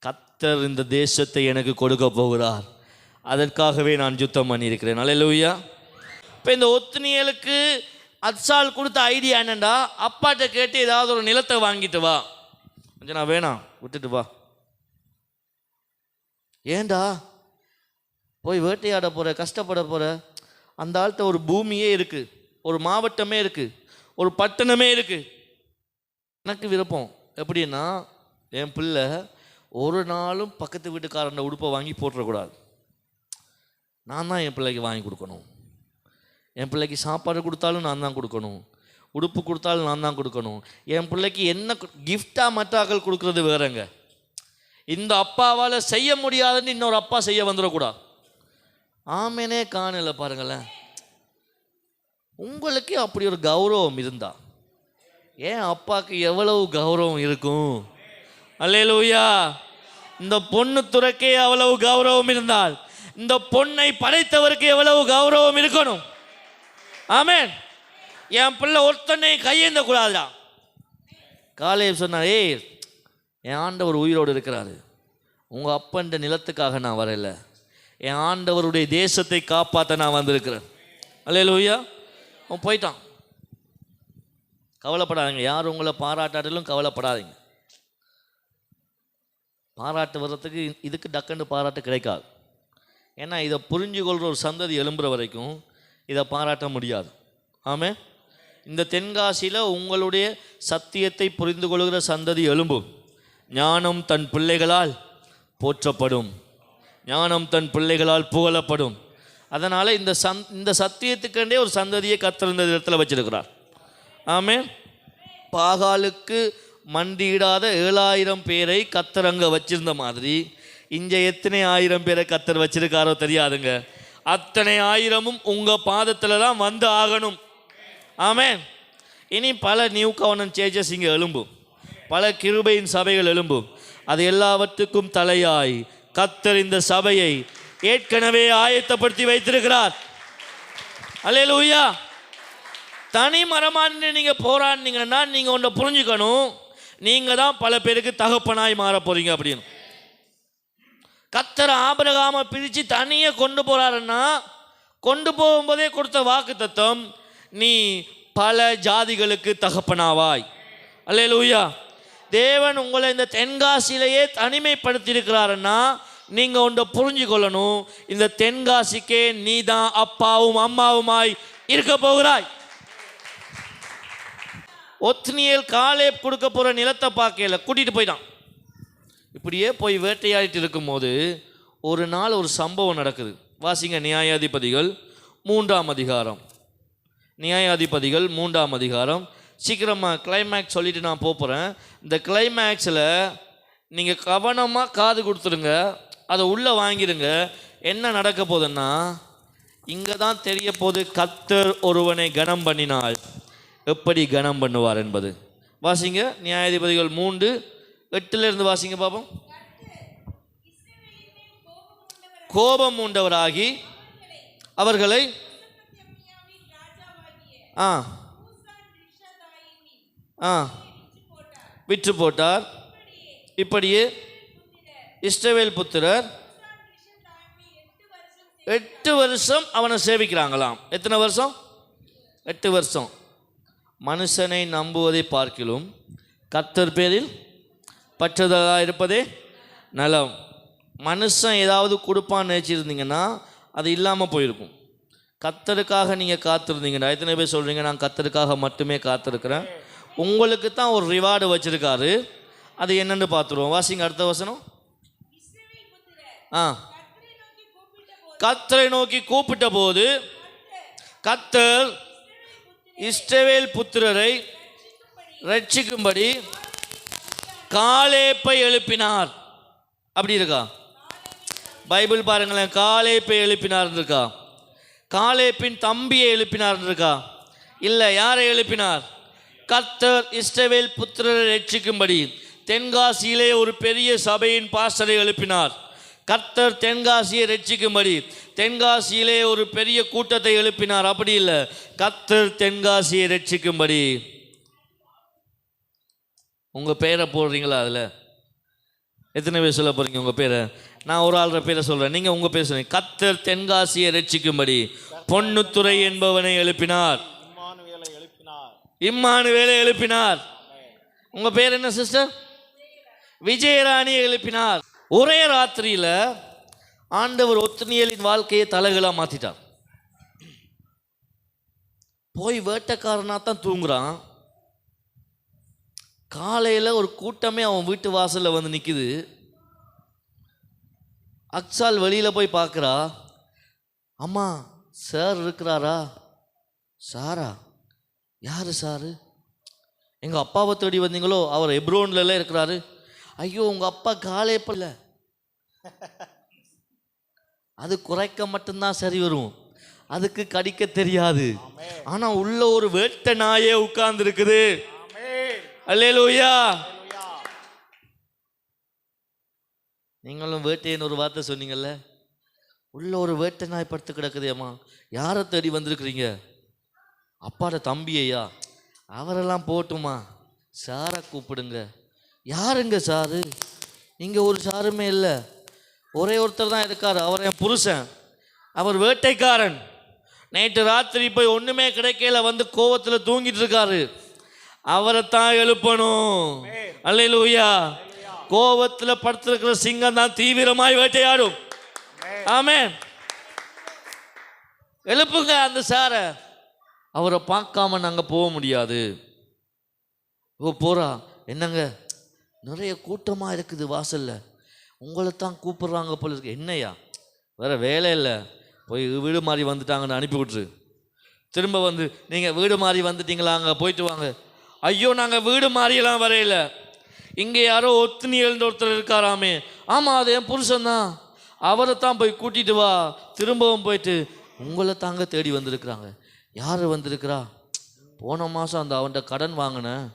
கர்த்தர் இந்த தேசத்தை எனக்கு கொடுக்க போகிறார், அதற்காகவே நான் யுத்தம் பண்ணியிருக்கிறேன். அல்லேலூயா. இப்போ இந்த ஒத்னியேலுக்கு அத்சால் கொடுத்த ஐடியா என்னண்டா, அப்பாட்ட கேட்டு ஏதாவது ஒரு நிலத்தை வாங்கிட்டு வா. கொஞ்சம் நான் வேணாம், விட்டுட்டு வா. ஏண்டா போய் வேட்டையாட போகிற, கஷ்டப்பட போகிற? அந்த ஆள்கிட்ட ஒரு பூமியே இருக்குது, ஒரு மாவட்டமே இருக்குது, ஒரு பட்டணமே இருக்குது. எனக்கு விருப்பம் எப்படின்னா, என் பிள்ளை ஒரு நாளும் பக்கத்து வீட்டுக்காரன் உடுப்பை வாங்கி போட்டுறக்கூடாது. நான் தான் என் பிள்ளைக்கு வாங்கி கொடுக்கணும். என் பிள்ளைக்கு சாப்பாடு கொடுத்தாலும் நான் தான் கொடுக்கணும், உடுப்பு கொடுத்தாலும் நான் தான் கொடுக்கணும். என் பிள்ளைக்கு என்ன கிஃப்டாக மற்றாக்கள் கொடுக்குறது வேறங்க. இந்த அப்பாவால் செய்ய முடியாதுன்னு இன்னொரு அப்பா செய்ய வந்துடக்கூடாது. ஆமேனே காணல பாருங்களேன். உங்களுக்கு அப்படி ஒரு கௌரவம் இருந்தா ஏன் அப்பாவுக்கு எவ்வளவு கௌரவம் இருக்கும்? அல்லேலூயா. இந்த பொண்ணு துறக்கே அவ்வளவு கௌரவம் இருந்தால் இந்த பொண்ணை படைத்தவருக்கு எவ்வளவு கௌரவம் இருக்கணும்? ஆமென். என் பிள்ளை ஒருத்தனை கையேந்த கூடாதுடா. காலேப் சொன்னார், ஏய் என் ஆண்டவர் உயிரோடு இருக்கிறாரு, உங்கள் அப்பன்ற நிலத்துக்காக நான் வரல, என் ஆண்டவருடைய தேசத்தை காப்பாற்ற நான் வந்திருக்கிறேன். அல்லேலூயா. அவன் போயிட்டான். கவலைப்படாதீங்க, யார் உங்களை பாராட்டாட்டிலும் கவலைப்படாதீங்க. பாராட்டு வர்றதுக்கு இதுக்கு டக்குன்னு பாராட்டு கிடைக்காது. ஏன்னா இதை புரிஞ்சு கொள்கிற ஒரு சந்ததி எழும்புற வரைக்கும் இதை பாராட்ட முடியாது. ஆமென். இந்த தென்காசியில் உங்களுடைய சத்தியத்தை புரிந்து கொள்கிற சந்ததி எழும்பும். ஞானம் தன் பிள்ளைகளால் போற்றப்படும், ஞானம் தன் பிள்ளைகளால் புகழப்படும். அதனால் இந்த சத்தியத்துக்கண்டே ஒரு சந்ததியை கர்த்தர் இந்த இடத்துல வச்சிருக்கிறார். ஆமென். பாகாலுக்கு மண்டியிடாத 7000 பேரை கர்த்தர் அங்கே வச்சிருந்த மாதிரி இங்கே எத்தனை 1000 பேரை கர்த்தர் வச்சிருக்காரோ தெரியாதுங்க. அத்தனை 1000மும் உங்கள் பாதத்தில் தான் வந்து ஆகணும். ஆமென். இனி பல நியூ கவர்னன்ட் சேர்ச்சஸ் இங்கே எழும்பும், பல கிருபையின் சபைகள் எழும்பும். அது எல்லாவற்றுக்கும் தலையாய் கர்த்தர் இந்த சபையை ஏற்கனவே ஆயத்தப்படுத்தி வைத்திருக்கிறார். அல்லேலூயா. தனி மரமான்னு நீங்கள் போராடினீங்கன்னா நீங்கள் ஒன்றை புரிஞ்சுக்கணும், நீங்கள் தான் பல பேருக்கு தகப்பனாய் மாற போகிறீங்க அப்படின்னு. கர்த்தர் ஆபிரகாமை பிரித்து தனியே கொண்டு போகிறாருன்னா, கொண்டு போகும்போதே கொடுத்த வாக்கு தத்தம், நீ பல ஜாதிகளுக்கு தகப்பனாவாய். அல்லேலூயா. தேவன் உங்களை இந்த தென்காசியிலேயே தனிமைப்படுத்தியிருக்கிறாருன்னா நீங்கள் ஒன்றை புரிஞ்சு கொள்ளணும், இந்த தென்காசிக்கே நீ தான் அப்பாவும் அம்மாவுமாய் இருக்க போகிறாய். ஒத்னியேல் காலேப் கொடுக்க போகிற நிலத்தை பார்க்கல, கூட்டிகிட்டு போயிட்டான். இப்படியே போய் வேட்டையாடிட்டு இருக்கும்போது ஒரு நாள் ஒரு சம்பவம் நடக்குது. வாசிங்க நியாயாதிபதிகள் 3ஆம் அதிகாரம். நியாயாதிபதிகள் 3ஆம் அதிகாரம். சீக்கிரமாக கிளைமேக்ஸ் சொல்லிட்டு நான் போகிறேன். இந்த கிளைமேக்ஸில் நீங்கள் கவனமாக காது கொடுத்துருங்க, அதை உள்ளே வாங்கிடுங்க. என்ன நடக்க போகுதுன்னா, இங்கே தான் தெரிய போது கர்த்தர் ஒருவனை கனம் பண்ணினால் எப்படி கனம் பண்ணுவார் என்பது. வாசிங்க நியாயாதிபதிகள் 3:8 வாசிங்க பாப்போம். கோபம் உண்டவராகி அவர்களை விற்று போட்டார். இப்படியே இஸ்ரவேல் புத்திரர் 8 வருஷம் அவனை சேவிக்கிறாங்களாம். எத்தனை வருஷம்? 8 வருஷம். மனுஷனை நம்புவதை பார்க்கிலும் கர்த்தர் பேரில் பற்றுதலாக இருப்பதே நலம். மனுஷன் ஏதாவது கொடுப்பான்னு நினச்சிருந்தீங்கன்னா அது இல்லாமல் போயிருக்கும். கர்த்தருக்காக நீங்கள் காத்திருந்தீங்கன்னா, எத்தனை பேர் சொல்கிறீங்க நான் கர்த்தருக்காக மட்டுமே காத்திருக்கிறேன்? உங்களுக்கு தான் ஒரு ரிவார்டு வச்சுருக்காரு, அது என்னென்னு பார்த்துருவோம். வாசிங்க அடுத்த வசனம். கர்த்தரை நோக்கி கூப்பிட்ட போது கர்த்தர் இஸ்ரவேல் புத்திரரை ரட்சிக்கும்படி காலேப்பை எழுப்பினார். அப்படி இருக்கா? பைபிள் பாருங்களேன். காலேப்பை எழுப்பினார் இருக்கா? காலேப்பின் தம்பியை எழுப்பினார் இருக்கா? இல்லை. யாரை எழுப்பினார்? கர்த்தர் இஸ்ரவேல் புத்திரரை ரட்சிக்கும்படி தென்காசியிலே ஒரு பெரிய சபையின் பாஸ்டரை எழுப்பினார். கர்த்தர் தென்காசியை ரட்சிக்கும்படி தென்காசியிலே ஒரு பெரிய கூட்டத்தை எழுப்பினார். அப்படி இல்லை, கர்த்தர் தென்காசியை ரட்சிக்கும்படி. உங்கள் பெயரை போடுறீங்களா அதில்? எத்தனை பேர் சொல்ல போறீங்க உங்க பேரை? நான் ஒரு ஆள்ற பேரை சொல்றேன், நீங்க உங்க பேர் சொல்லுங்க. கர்த்தர் தென்காசியை ரட்சிக்கும்படி பொன்னுத்துறை என்பவனை எழுப்பினார். இம்மானுவேலை எழுப்பினார். உங்க பேர் என்ன சிஸ்டர்? விஜயராணியை எழுப்பினார். ஒரே ராத்திரியில ஆண்டவர் ஒத்னியேலின் வாழ்க்கையை தலைகளா மாத்திட்டார். போய் வேட்டைக்காரனா தான் தூங்குறான். காலையில் ஒரு கூட்டமே அவன் வீட்டு வாசலில் வந்து நிற்குது. அக்சால் வெளியில் போய் பார்க்குறா. அம்மா சார் இருக்கிறாரா? சாரா? யார் சாரு? எங்கள் அப்பாவை தேடி வந்தீங்களோ? அவர் எப்ரோன்ல இருக்கிறாரு. ஐயோ உங்கள் அப்பா காலேப்பல்ல, அது குறைக்க மட்டும்தான் சரி வரும், அதுக்கு கடிக்க தெரியாது. ஆனால் உள்ள ஒரு வேட்டை நாயே உட்கார்ந்து இருக்குது. அல்லேலூயா. நீங்களும் வேட்டைன்னு ஒரு வார்த்தை சொன்னீங்கல்ல. உள்ள ஒரு வேட்டை நாய் படுத்து கிடக்குதேம்மா. யாரை தேடி வந்திருக்கிறீங்க? அப்பாட தம்பியையா? அவரெல்லாம் போட்டுமா, சாரை கூப்பிடுங்க. யாருங்க சாரு? இங்கே ஒரு சாருமே இல்லை, ஒரே ஒருத்தர் தான் இருக்கார், அவர் என் புருஷன். அவர் வேட்டைக்காரன். நேற்று ராத்திரி போய் ஒன்றுமே கிடைக்கல, வந்து கோவத்தில் தூங்கிட்டு இருக்காரு. அவரைத்தான் எழுப்பணும். அல்லேலூயா. கோபத்தில் படுத்திருக்கிற சிங்கம் தான் தீவிரமாய் வேட்டையாடும். ஆமென். எழுப்புங்க அந்த சாரை. அவரை பார்க்காம நாங்கள் போக முடியாது. ஓ போறா? என்னங்க நிறைய கூட்டமாக இருக்குது வாசல்ல, உங்களை தான் கூப்பிடுறாங்க போல இருக்கு. என்னையா? வேற வேலை இல்லை, போய் வீடு மாறி வந்துட்டாங்கன்னு அனுப்பி விட்டுரு. திரும்ப வந்து நீங்கள் வீடு மாறி வந்துட்டீங்களா, அங்கே போயிட்டு வாங்க. ஐயோ நாங்கள் வீடு மாறியெல்லாம் வரையில, இங்கே யாரோ ஒத்துனியல்னு ஒருத்தர் இருக்காராமே. ஆமாம் அது என் புருஷன்தான், அவரை தான் போய் கூட்டிட்டு வா. திரும்பவும் போயிட்டு உங்களை தாங்க தேடி வந்திருக்கிறாங்க. யார் வந்திருக்கிறா? போன மாதம் அந்த அவன்கிட்ட கடன் வாங்கினேன்,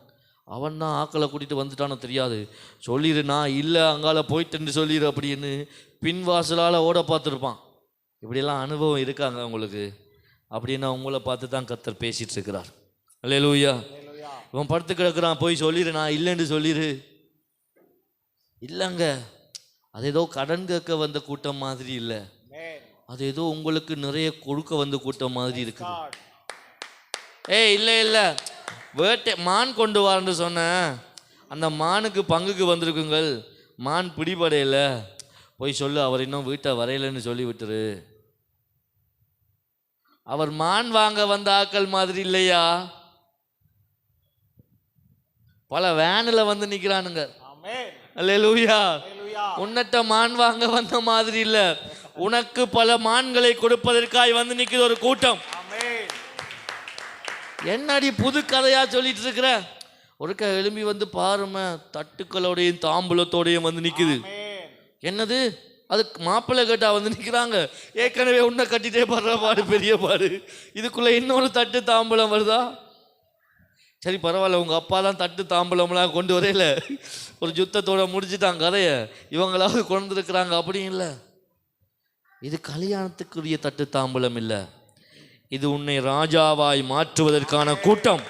அவன் தான் ஆக்களை கூட்டிகிட்டு வந்துட்டானோ தெரியாது. சொல்லிடு, நான் இல்லை அங்கால போயிட்டுன்னு சொல்லிடு அப்படின்னு பின்வாசலால் ஓட பார்த்துருப்பான். இப்படியெல்லாம் அனுபவம் இருக்காங்க உங்களுக்கு? அப்படின்னா உங்களை பார்த்து தான் கர்த்தர் பேசிட்டு இருக்கிறார். அல்லேலூயா. இவன் படுத்து கிடக்குறான், போய் சொல்லிடு, நான் இல்லைன்னு சொல்லிடு. இல்லைங்க, அது ஏதோ கடன் கேட்க வந்த கூட்டம் மாதிரி இல்லை, அது ஏதோ உங்களுக்கு நிறைய கொடுக்க வந்த கூட்டம் மாதிரி இருக்குது. இல்லை இல்லை, வேட்டை மான் கொண்டு வாரன்னு சொன்னேன், அந்த மானுக்கு பங்குக்கு வந்திருக்குங்கள், மான் பிடிபடையில, போய் சொல்லு அவர் இன்னும் வீட்டை வரையலைன்னு சொல்லி விட்டுரு. அவர் மான் வாங்க வந்த ஆக்கள் மாதிரி இல்லையா, பல வேனில் வந்து நிற்கிறானுங்க. அல்லேலூயா. உன்னட்ட மான் வாங்க வந்த மாதிரி இல்லை, உனக்கு பல மான்களை கொடுப்பதற்காய் வந்து நிற்கிற ஒரு கூட்டம். என்னடி புது கதையா சொல்லிட்டு இருக்கிற? ஒருக்கா எழும்பி வந்து பாரும, தட்டுக்களோடையும் தாம்பூலத்தோடையும் வந்து நிற்குது. என்னது? அதுக்கு மாப்பிள்ளை கேட்டா வந்து நிற்கிறாங்க. ஏற்கனவே உன்னை கட்டிட்டே படுற பாடு பெரிய பாடு, இதுக்குள்ள இன்னொரு தட்டு தாம்பூலம் வருதா? சரி பரவாயில்ல, உங்கள் அப்பா தான் தட்டு தாம்பூலம்லாம் கொண்டு வரையில, ஒரு யுத்தத்தோட முடிச்சுட்டாங்க கதையை, இவங்களாவது கொண்டு இருக்கிறாங்க. அப்படி இல்லை, இது கல்யாணத்துக்குரிய தட்டு தாம்பூலம் இல்லை, இது உன்னை ராஜாவாய் மாற்றுவதற்கான கூட்டம்.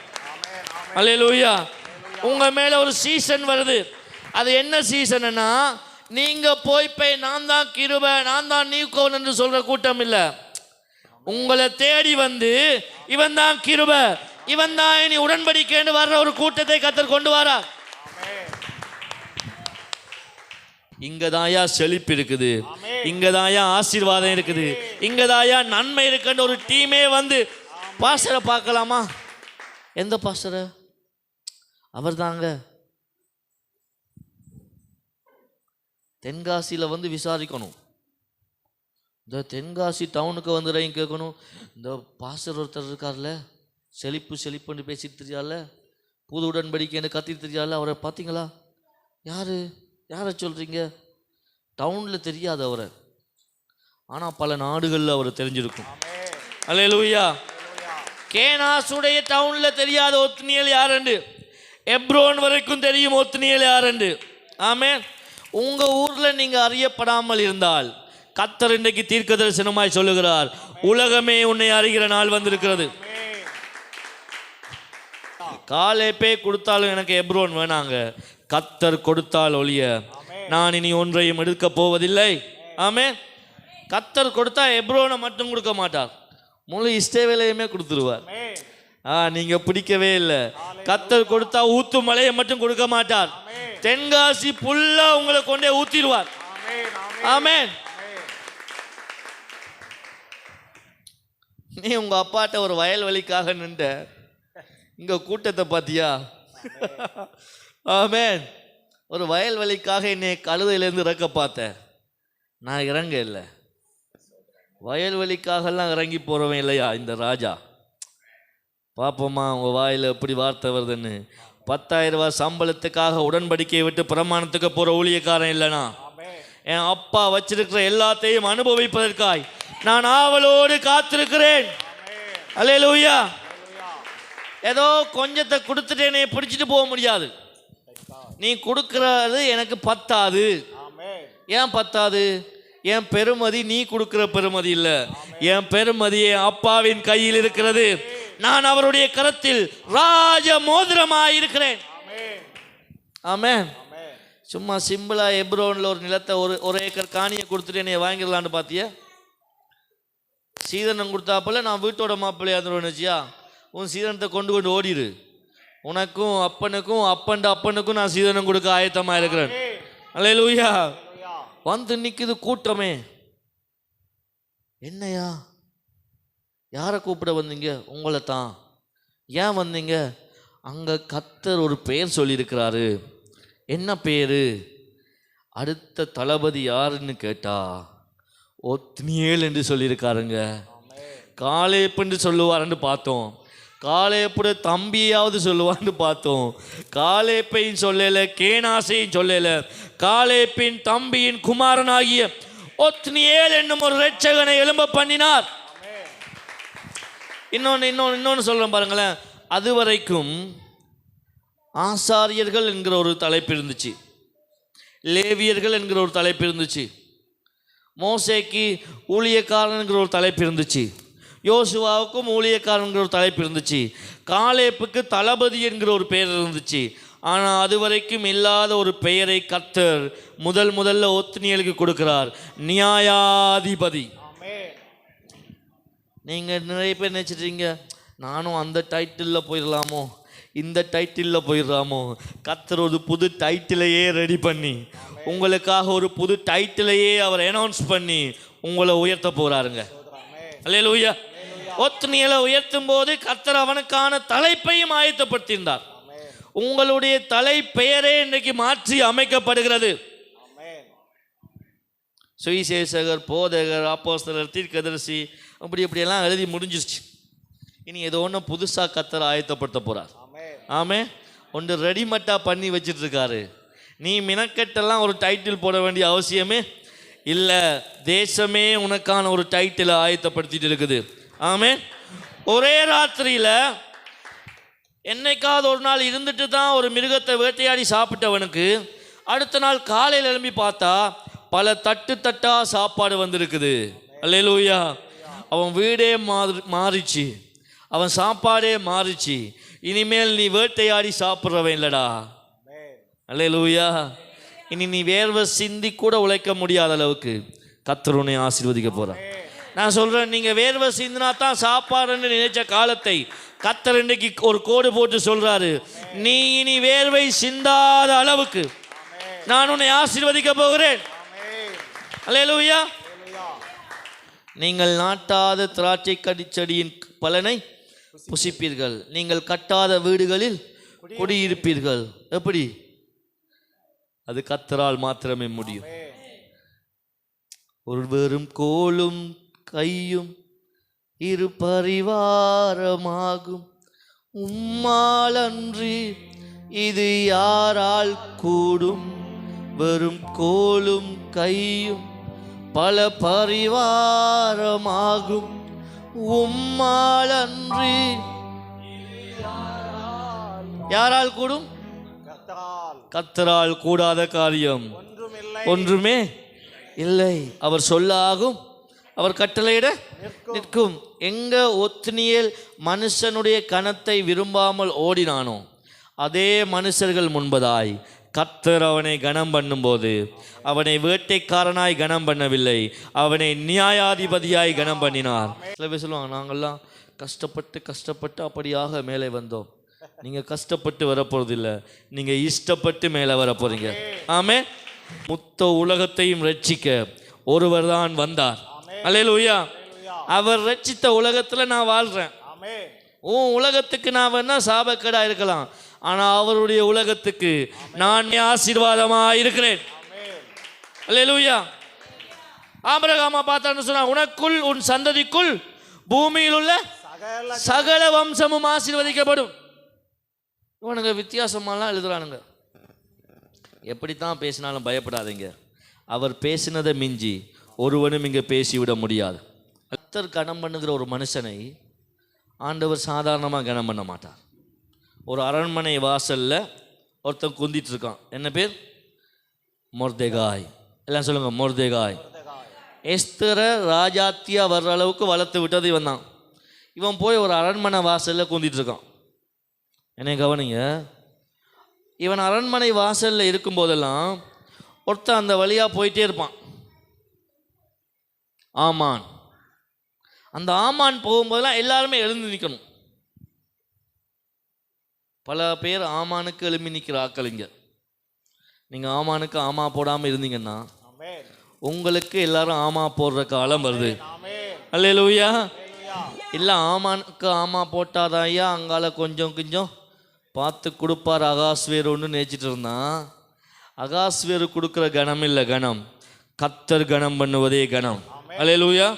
அல்லேலூயா. உங்க மேல ஒரு சீசன் வருது. அது என்ன சீசன்னா, நீங்க போய் நான் தான் கிருபை, நான் தான் நீக்கோன் என்று சொல்ற கூட்டம் இல்லை. உங்களை தேடி வந்து இவன் தான் கிருபை, இவன் தான் இனி உடன்படிக்கைன்னு வர்ற ஒரு கூட்டத்தை கர்த்தர் கொண்டு வாரா. இங்கதாயா செழிப்பு இருக்குது, இங்கதாயா ஆசீர்வாதம் இருக்குது, இங்கதாயா நன்மை இருக்குன்னு ஒரு டீமே வந்து, பாஸ்டரை பார்க்கலாமா? எந்த பாஸ்டரை? அவர் தாங்க தென்காசியில் வந்து விசாரிக்கணும். இந்த தென்காசி டவுனுக்கு வந்துடுறேன் கேட்கணும். இந்த பாஸ்டர் ஒருத்தர் இருக்கார்ல, செழிப்பு செழிப்புன்னு பேசிட்டு தெரியாதுல, புது உடன்படிக்கைன்னு கத்திட்டு தெரியாதுல, அவரை பார்த்தீங்களா? யாரை சொல்கிறீங்க? டவுனில் தெரியாது அவரை, ஆனால் பல நாடுகளில் அவர் தெரிஞ்சிருக்கும். அல்லேலூயா. கேனாசுடைய டவுனில் தெரியாத ஒத்னியேல் யாருண்டு, எப்ரோன் வரைக்கும் தெரியும் ஒத்னியேல் யாருண்டு. ஆமென். உங்கள் ஊரில் நீங்கள் அறியப்படாமல் இருந்தால் கர்த்தர் இன்றைக்கு தீர்க்கதரிசனமாய் சொல்லுகிறார், உலகமே உன்னை அறிகிற நாள் வந்திருக்கிறது. காலேப்பே கொடுத்தாலும் எனக்கு எப்ரோன் வேணாங்க, கர்த்தர் கொடுத்தால் ஒழிய நான் இனி ஒன்றையும் எடுக்கப் போவதில்லை. ஆமென். கர்த்தர் கொடுத்தா எப்ரோனை மட்டும் கொடுக்க மாட்டார், முழு இஸ்ரவேலையுமே கொடுத்துருவார். நீங்க பிடிக்கவே இல்லை. கர்த்தர் கொடுத்தா ஊத்து மலையை மட்டும் கொடுக்க மாட்டார், தென்காசி புல்லா உங்களை கொண்டே ஊத்திடுவார். ஆமென். நீ உங்க அப்பாட்ட ஒரு வயல்வெளிக்காக நின்ற இங்க கூட்டத்தை பாத்தியா? ஆமென். ஒரு வயல்வெளிக்காக என்னை கழுதையிலேருந்து இறக்க பார்த்தேன், நான் இறங்க இல்லை. வயல்வெளிக்காகலாம் இறங்கி போறவன் இல்லையா இந்த ராஜா? பார்ப்போமா உங்க வாயில எப்படி வார்த்தை வருதுன்னு. 10,000 ரூபாய் சம்பளத்துக்காக உடன்படிக்கையை விட்டு பிரமாணத்துக்கு போற ஊழியக்காரன் இல்லைனா, என் அப்பா வச்சிருக்கிற எல்லாத்தையும் அனுபவிப்பதற்காய் நான் ஆவலோடு காத்திருக்கிறேன். அல்லேலூயா. ஏதோ கொஞ்சத்தை கொடுத்துட்டு என்னை பிடிச்சிட்டு போக முடியாது. நீ கொடுக்கறது எனக்கு பத்தாது. ஏன் பத்தாது? என் பெருமதி நீ கொடுக்கிற பெருமதி இல்ல, என் பெருமதி என் அப்பாவின் கையில் இருக்கிறது. நான் அவருடைய கரத்தில் ராஜ மோதிரமாய் இருக்கிறேன். ஆமென். சும்மா சிம்பிளா எப்ரோன்ல ஒரு நிலத்தை ஒரு ஏக்கர் காணியை கொடுத்துட்டு என்னைய வாங்கிடலான்னு பாத்தியா? சீதனம் கொடுத்தாப்புல நான் வீட்டோட மாப்பிள்ளையா இருந்துருவேன்னுச்சியா, உன் சீதனத்தை கொண்டு ஓடிடு. உனக்கும் அப்பனுக்கும் அப்பனுக்கும் நான் சீதனம் கொடுக்க ஆயத்தமா இருக்கிறேன். அல்லேலூயா. வந்து நிக்குது கூட்டமே. என்னையா, யாரை கூப்பிட வந்தீங்க? உங்களை தான். ஏன் வந்தீங்க? அங்க கர்த்தர் ஒரு பெயர் சொல்லியிருக்கிறாரு. என்ன பேரு? அடுத்த தளபதி யாருன்னு கேட்டா ஒத்னியேல் என்று சொல்லியிருக்காருங்க. காலேப் என்று சொல்லுவாருன்னு பார்த்தோம், காலேப்புட தம்பியாவது சொல்லுவான்னு பார்த்தோம். காலேப்பையும் சொல்லல, கேனாசையும் சொல்லல, காலேப்பின் தம்பியின் குமாரனாகிய ஒத்னியேல் என்னும் ஒரு இரட்சகனை எழும்ப பண்ணினார். இன்னொன்னு சொல்றேன் பாருங்களேன். அது வரைக்கும் ஆசாரியர்கள் என்கிற ஒரு தலைப்பு இருந்துச்சு, லேவியர்கள் என்கிற ஒரு தலைப்பு இருந்துச்சு, மோசேக்கு ஊழியக்காரன் என்கிற ஒரு தலைப்பு இருந்துச்சு, யோசுவாவுக்கும் ஊழியக்காரன் ஒரு தலைப்பு இருந்துச்சு, காலேப்புக்கு தளபதி என்கிற ஒரு பெயர் இருந்துச்சு. ஆனால் அது வரைக்கும் இல்லாத ஒரு பெயரை கர்த்தர் முதல்ல ஒத்னியேலுக்கு கொடுக்கிறார், நியாயாதிபதி. நீங்கள் நிறைய பேர் நினைச்சிட்டீங்க நானும் அந்த டைட்டிலில் போயிடலாமோ, இந்த டைட்டிலில் போயிடலாமோ. கர்த்தர் ஒரு புது டைட்டிலையே ரெடி பண்ணி உங்களுக்காக ஒரு புது டைட்டிலையே அவர் அனௌன்ஸ் பண்ணி உங்களை உயர்த்த போறாருங்க. அல்லேலூயா. ஒத்னியேலை உயர்த்தும் போது கர்த்தர் அவனுக்கான தலைப்பையும் ஆயத்தப்படுத்தியிருந்தார். உங்களுடைய தலை பெயரே இன்றைக்கு மாற்றி அமைக்கப்படுகிறது. சுவிசேஷகர், போதகர், அப்போஸ்தலர், தீர்க்கதரிசி, இப்படியெல்லாம் எழுதி முடிஞ்சிருச்சு. இனி ஏதோ ஒன்று புதுசாக கர்த்தர் ஆயத்தப்படுத்த போறார். ஆமே. ஒன்று ரெடிமேட்டாக பண்ணி வச்சிட்டு இருக்காரு. நீ மினக்கெட்டெல்லாம் ஒரு டைட்டில் போட வேண்டிய அவசியமே இல்லை. தேசமே உனக்கான ஒரு டைட்டிலை ஆயத்தப்படுத்திட்டு இருக்குது. ஆமே. ஒரே ராத்திரியில் என்னைக்காவது ஒரு நாள் இருந்துட்டு தான் ஒரு மிருகத்தை வேட்டையாடி சாப்பிட்டவனுக்கு அடுத்த நாள் காலையில் எழும்பி பார்த்தா பல தட்டா சாப்பாடு வந்திருக்குது. அல்லேலூயா. அவன் வீடே மாறிச்சு, அவன் சாப்பாடே மாறிச்சு. இனிமேல் நீ வேட்டையாடி சாப்பிட்றவன் இல்லடா. அல்லேலூயா. இனி நீ வேர்வை சிந்தி கூட உழைக்க முடியாத அளவுக்கு கர்த்தர் உன்னை ஆசீர்வதிக்க போறார். நான் சொல்றேன், நீங்க வேர்வை சிந்தினா தான் சாப்பாடுன்னு நினைச்ச காலத்தை கர்த்தர் இன்றைக்கு ஒரு கோடு போட்டு சொல்றாரு, நீ இனி வேர்வை சிந்தாத அளவுக்கு நான் உன்னை ஆசீர்வதிக்க போகிறேன். அல்லேலூயா. நீங்கள் நாட்டாத திராட்சை கடிச்செடியின் பலனை புசிப்பீர்கள், நீங்கள் கட்டாத வீடுகளில் குடியிருப்பீர்கள். எப்படி? அது கர்த்தரால் மாத்திரமே முடியும். ஒருவரும் கோலும் கையும் இரு பரிவாரமாகும், உம்மால் அன்றி இது யாரால் கூடும்? வெறும் கோலும் கையும் பல பரிவாரமாகும், உம்மால் அன்றி யாரால் கூடும்? கர்த்தரால் கூடாத காரியம் ஒன்றுமே இல்லை. அவர் சொல்ல ஆகும், அவர் கட்டளையிட நிற்கும். எங்க ஒத்னியேல் மனுஷனுடைய கணத்தை விரும்பாமல் ஓடினானோ அதே மனுஷர்கள் முன்பதாய் கர்த்தர் அவனை கனம் பண்ணும்போது அவனை வேட்டைக்காரனாய் கனம் பண்ணவில்லை, அவனை நியாயாதிபதியாய் கனம் பண்ணினார். சில பேர் சொல்லுவாங்க, நாங்கள்லாம் கஷ்டப்பட்டு அப்படியாக மேலே வந்தோம். நீங்கள் கஷ்டப்பட்டு வரப்போறதில்லை, நீங்கள் இஷ்டப்பட்டு மேலே வரப்போறீங்க. ஆமே. மொத்த உலகத்தையும் ரட்சிக்க ஒருவர் தான் வந்தார். அல்லேலூயா. அவர் ரட்சித்த உலகத்தில் நான் வாழ்கிறேன். உன் உலகத்துக்கு நான் வேணா சாபக்கேடா இருக்கலாம், ஆனால் அவருடைய உலகத்துக்கு நான் ஆசீர்வாதமாக இருக்கிறேன். அல்லேலூயா. ஆபிரகாமை பார்த்தான்னு சொன்னா, உனக்குள் உன் சந்ததிக்குள் பூமியில் உள்ள சகல வம்சமும் ஆசீர்வதிக்கப்படும். இவனுங்க வித்தியாசமாலாம் எழுதுறானுங்க. எப்படித்தான் பேசினாலும் பயப்படாதீங்க, அவர் பேசினதை மிஞ்சி ஒருவனும் இங்கே பேசிவிட முடியாது. கர்த்தர் கனம் பண்ணுகிற ஒரு மனுஷனை ஆண்டவர் சாதாரணமாக கனம் பண்ண மாட்டார். ஒரு அரண்மனை வாசலில் ஒருத்தன் குந்திட்டு இருக்கான். என்ன பேர்? மொர்தெகாய். எல்லாம் சொல்லுங்க, மொர்தெகாய். எஸ்தரை ராஜாத்தியா வர்ற அளவுக்கு வளர்த்து விட்டது இவன் தான். இவன் போய் ஒரு அரண்மனை வாசலில் குந்திட்டு இருக்கான். என்னை கவனிங்க, இவன் அரண்மனை வாசலில் இருக்கும்போதெல்லாம் ஒருத்தன் அந்த வழியாக போயிட்டே இருப்பான். ஆமான். அந்த ஆமான் போகும்போதெல்லாம் எல்லாருமே எழுந்து நிற்கணும். பல பேர் ஆமானுக்கு எழுப்பி நிற்கிற ஆக்களிங்க. நீங்கள் ஆமானுக்கு ஆமா போடாமல் இருந்தீங்கன்னா உங்களுக்கு எல்லாரும் ஆமா போடுற காலம் வருது. அல்லேலூயா. இல்லை ஆமானுக்கு ஆமா போட்டாதான் ஐயா அங்கால கொஞ்சம் கொஞ்சம் பார்த்து கொடுப்பார் அகாஸ்வேர் ஒன்று நினைச்சிட்டு இருந்தான். அகாஸ்வேரு கொடுக்குற கணம் இல்லை, கணம் கர்த்தர் கணம் பண்ணுவதே கணம். அல்லேலூயா.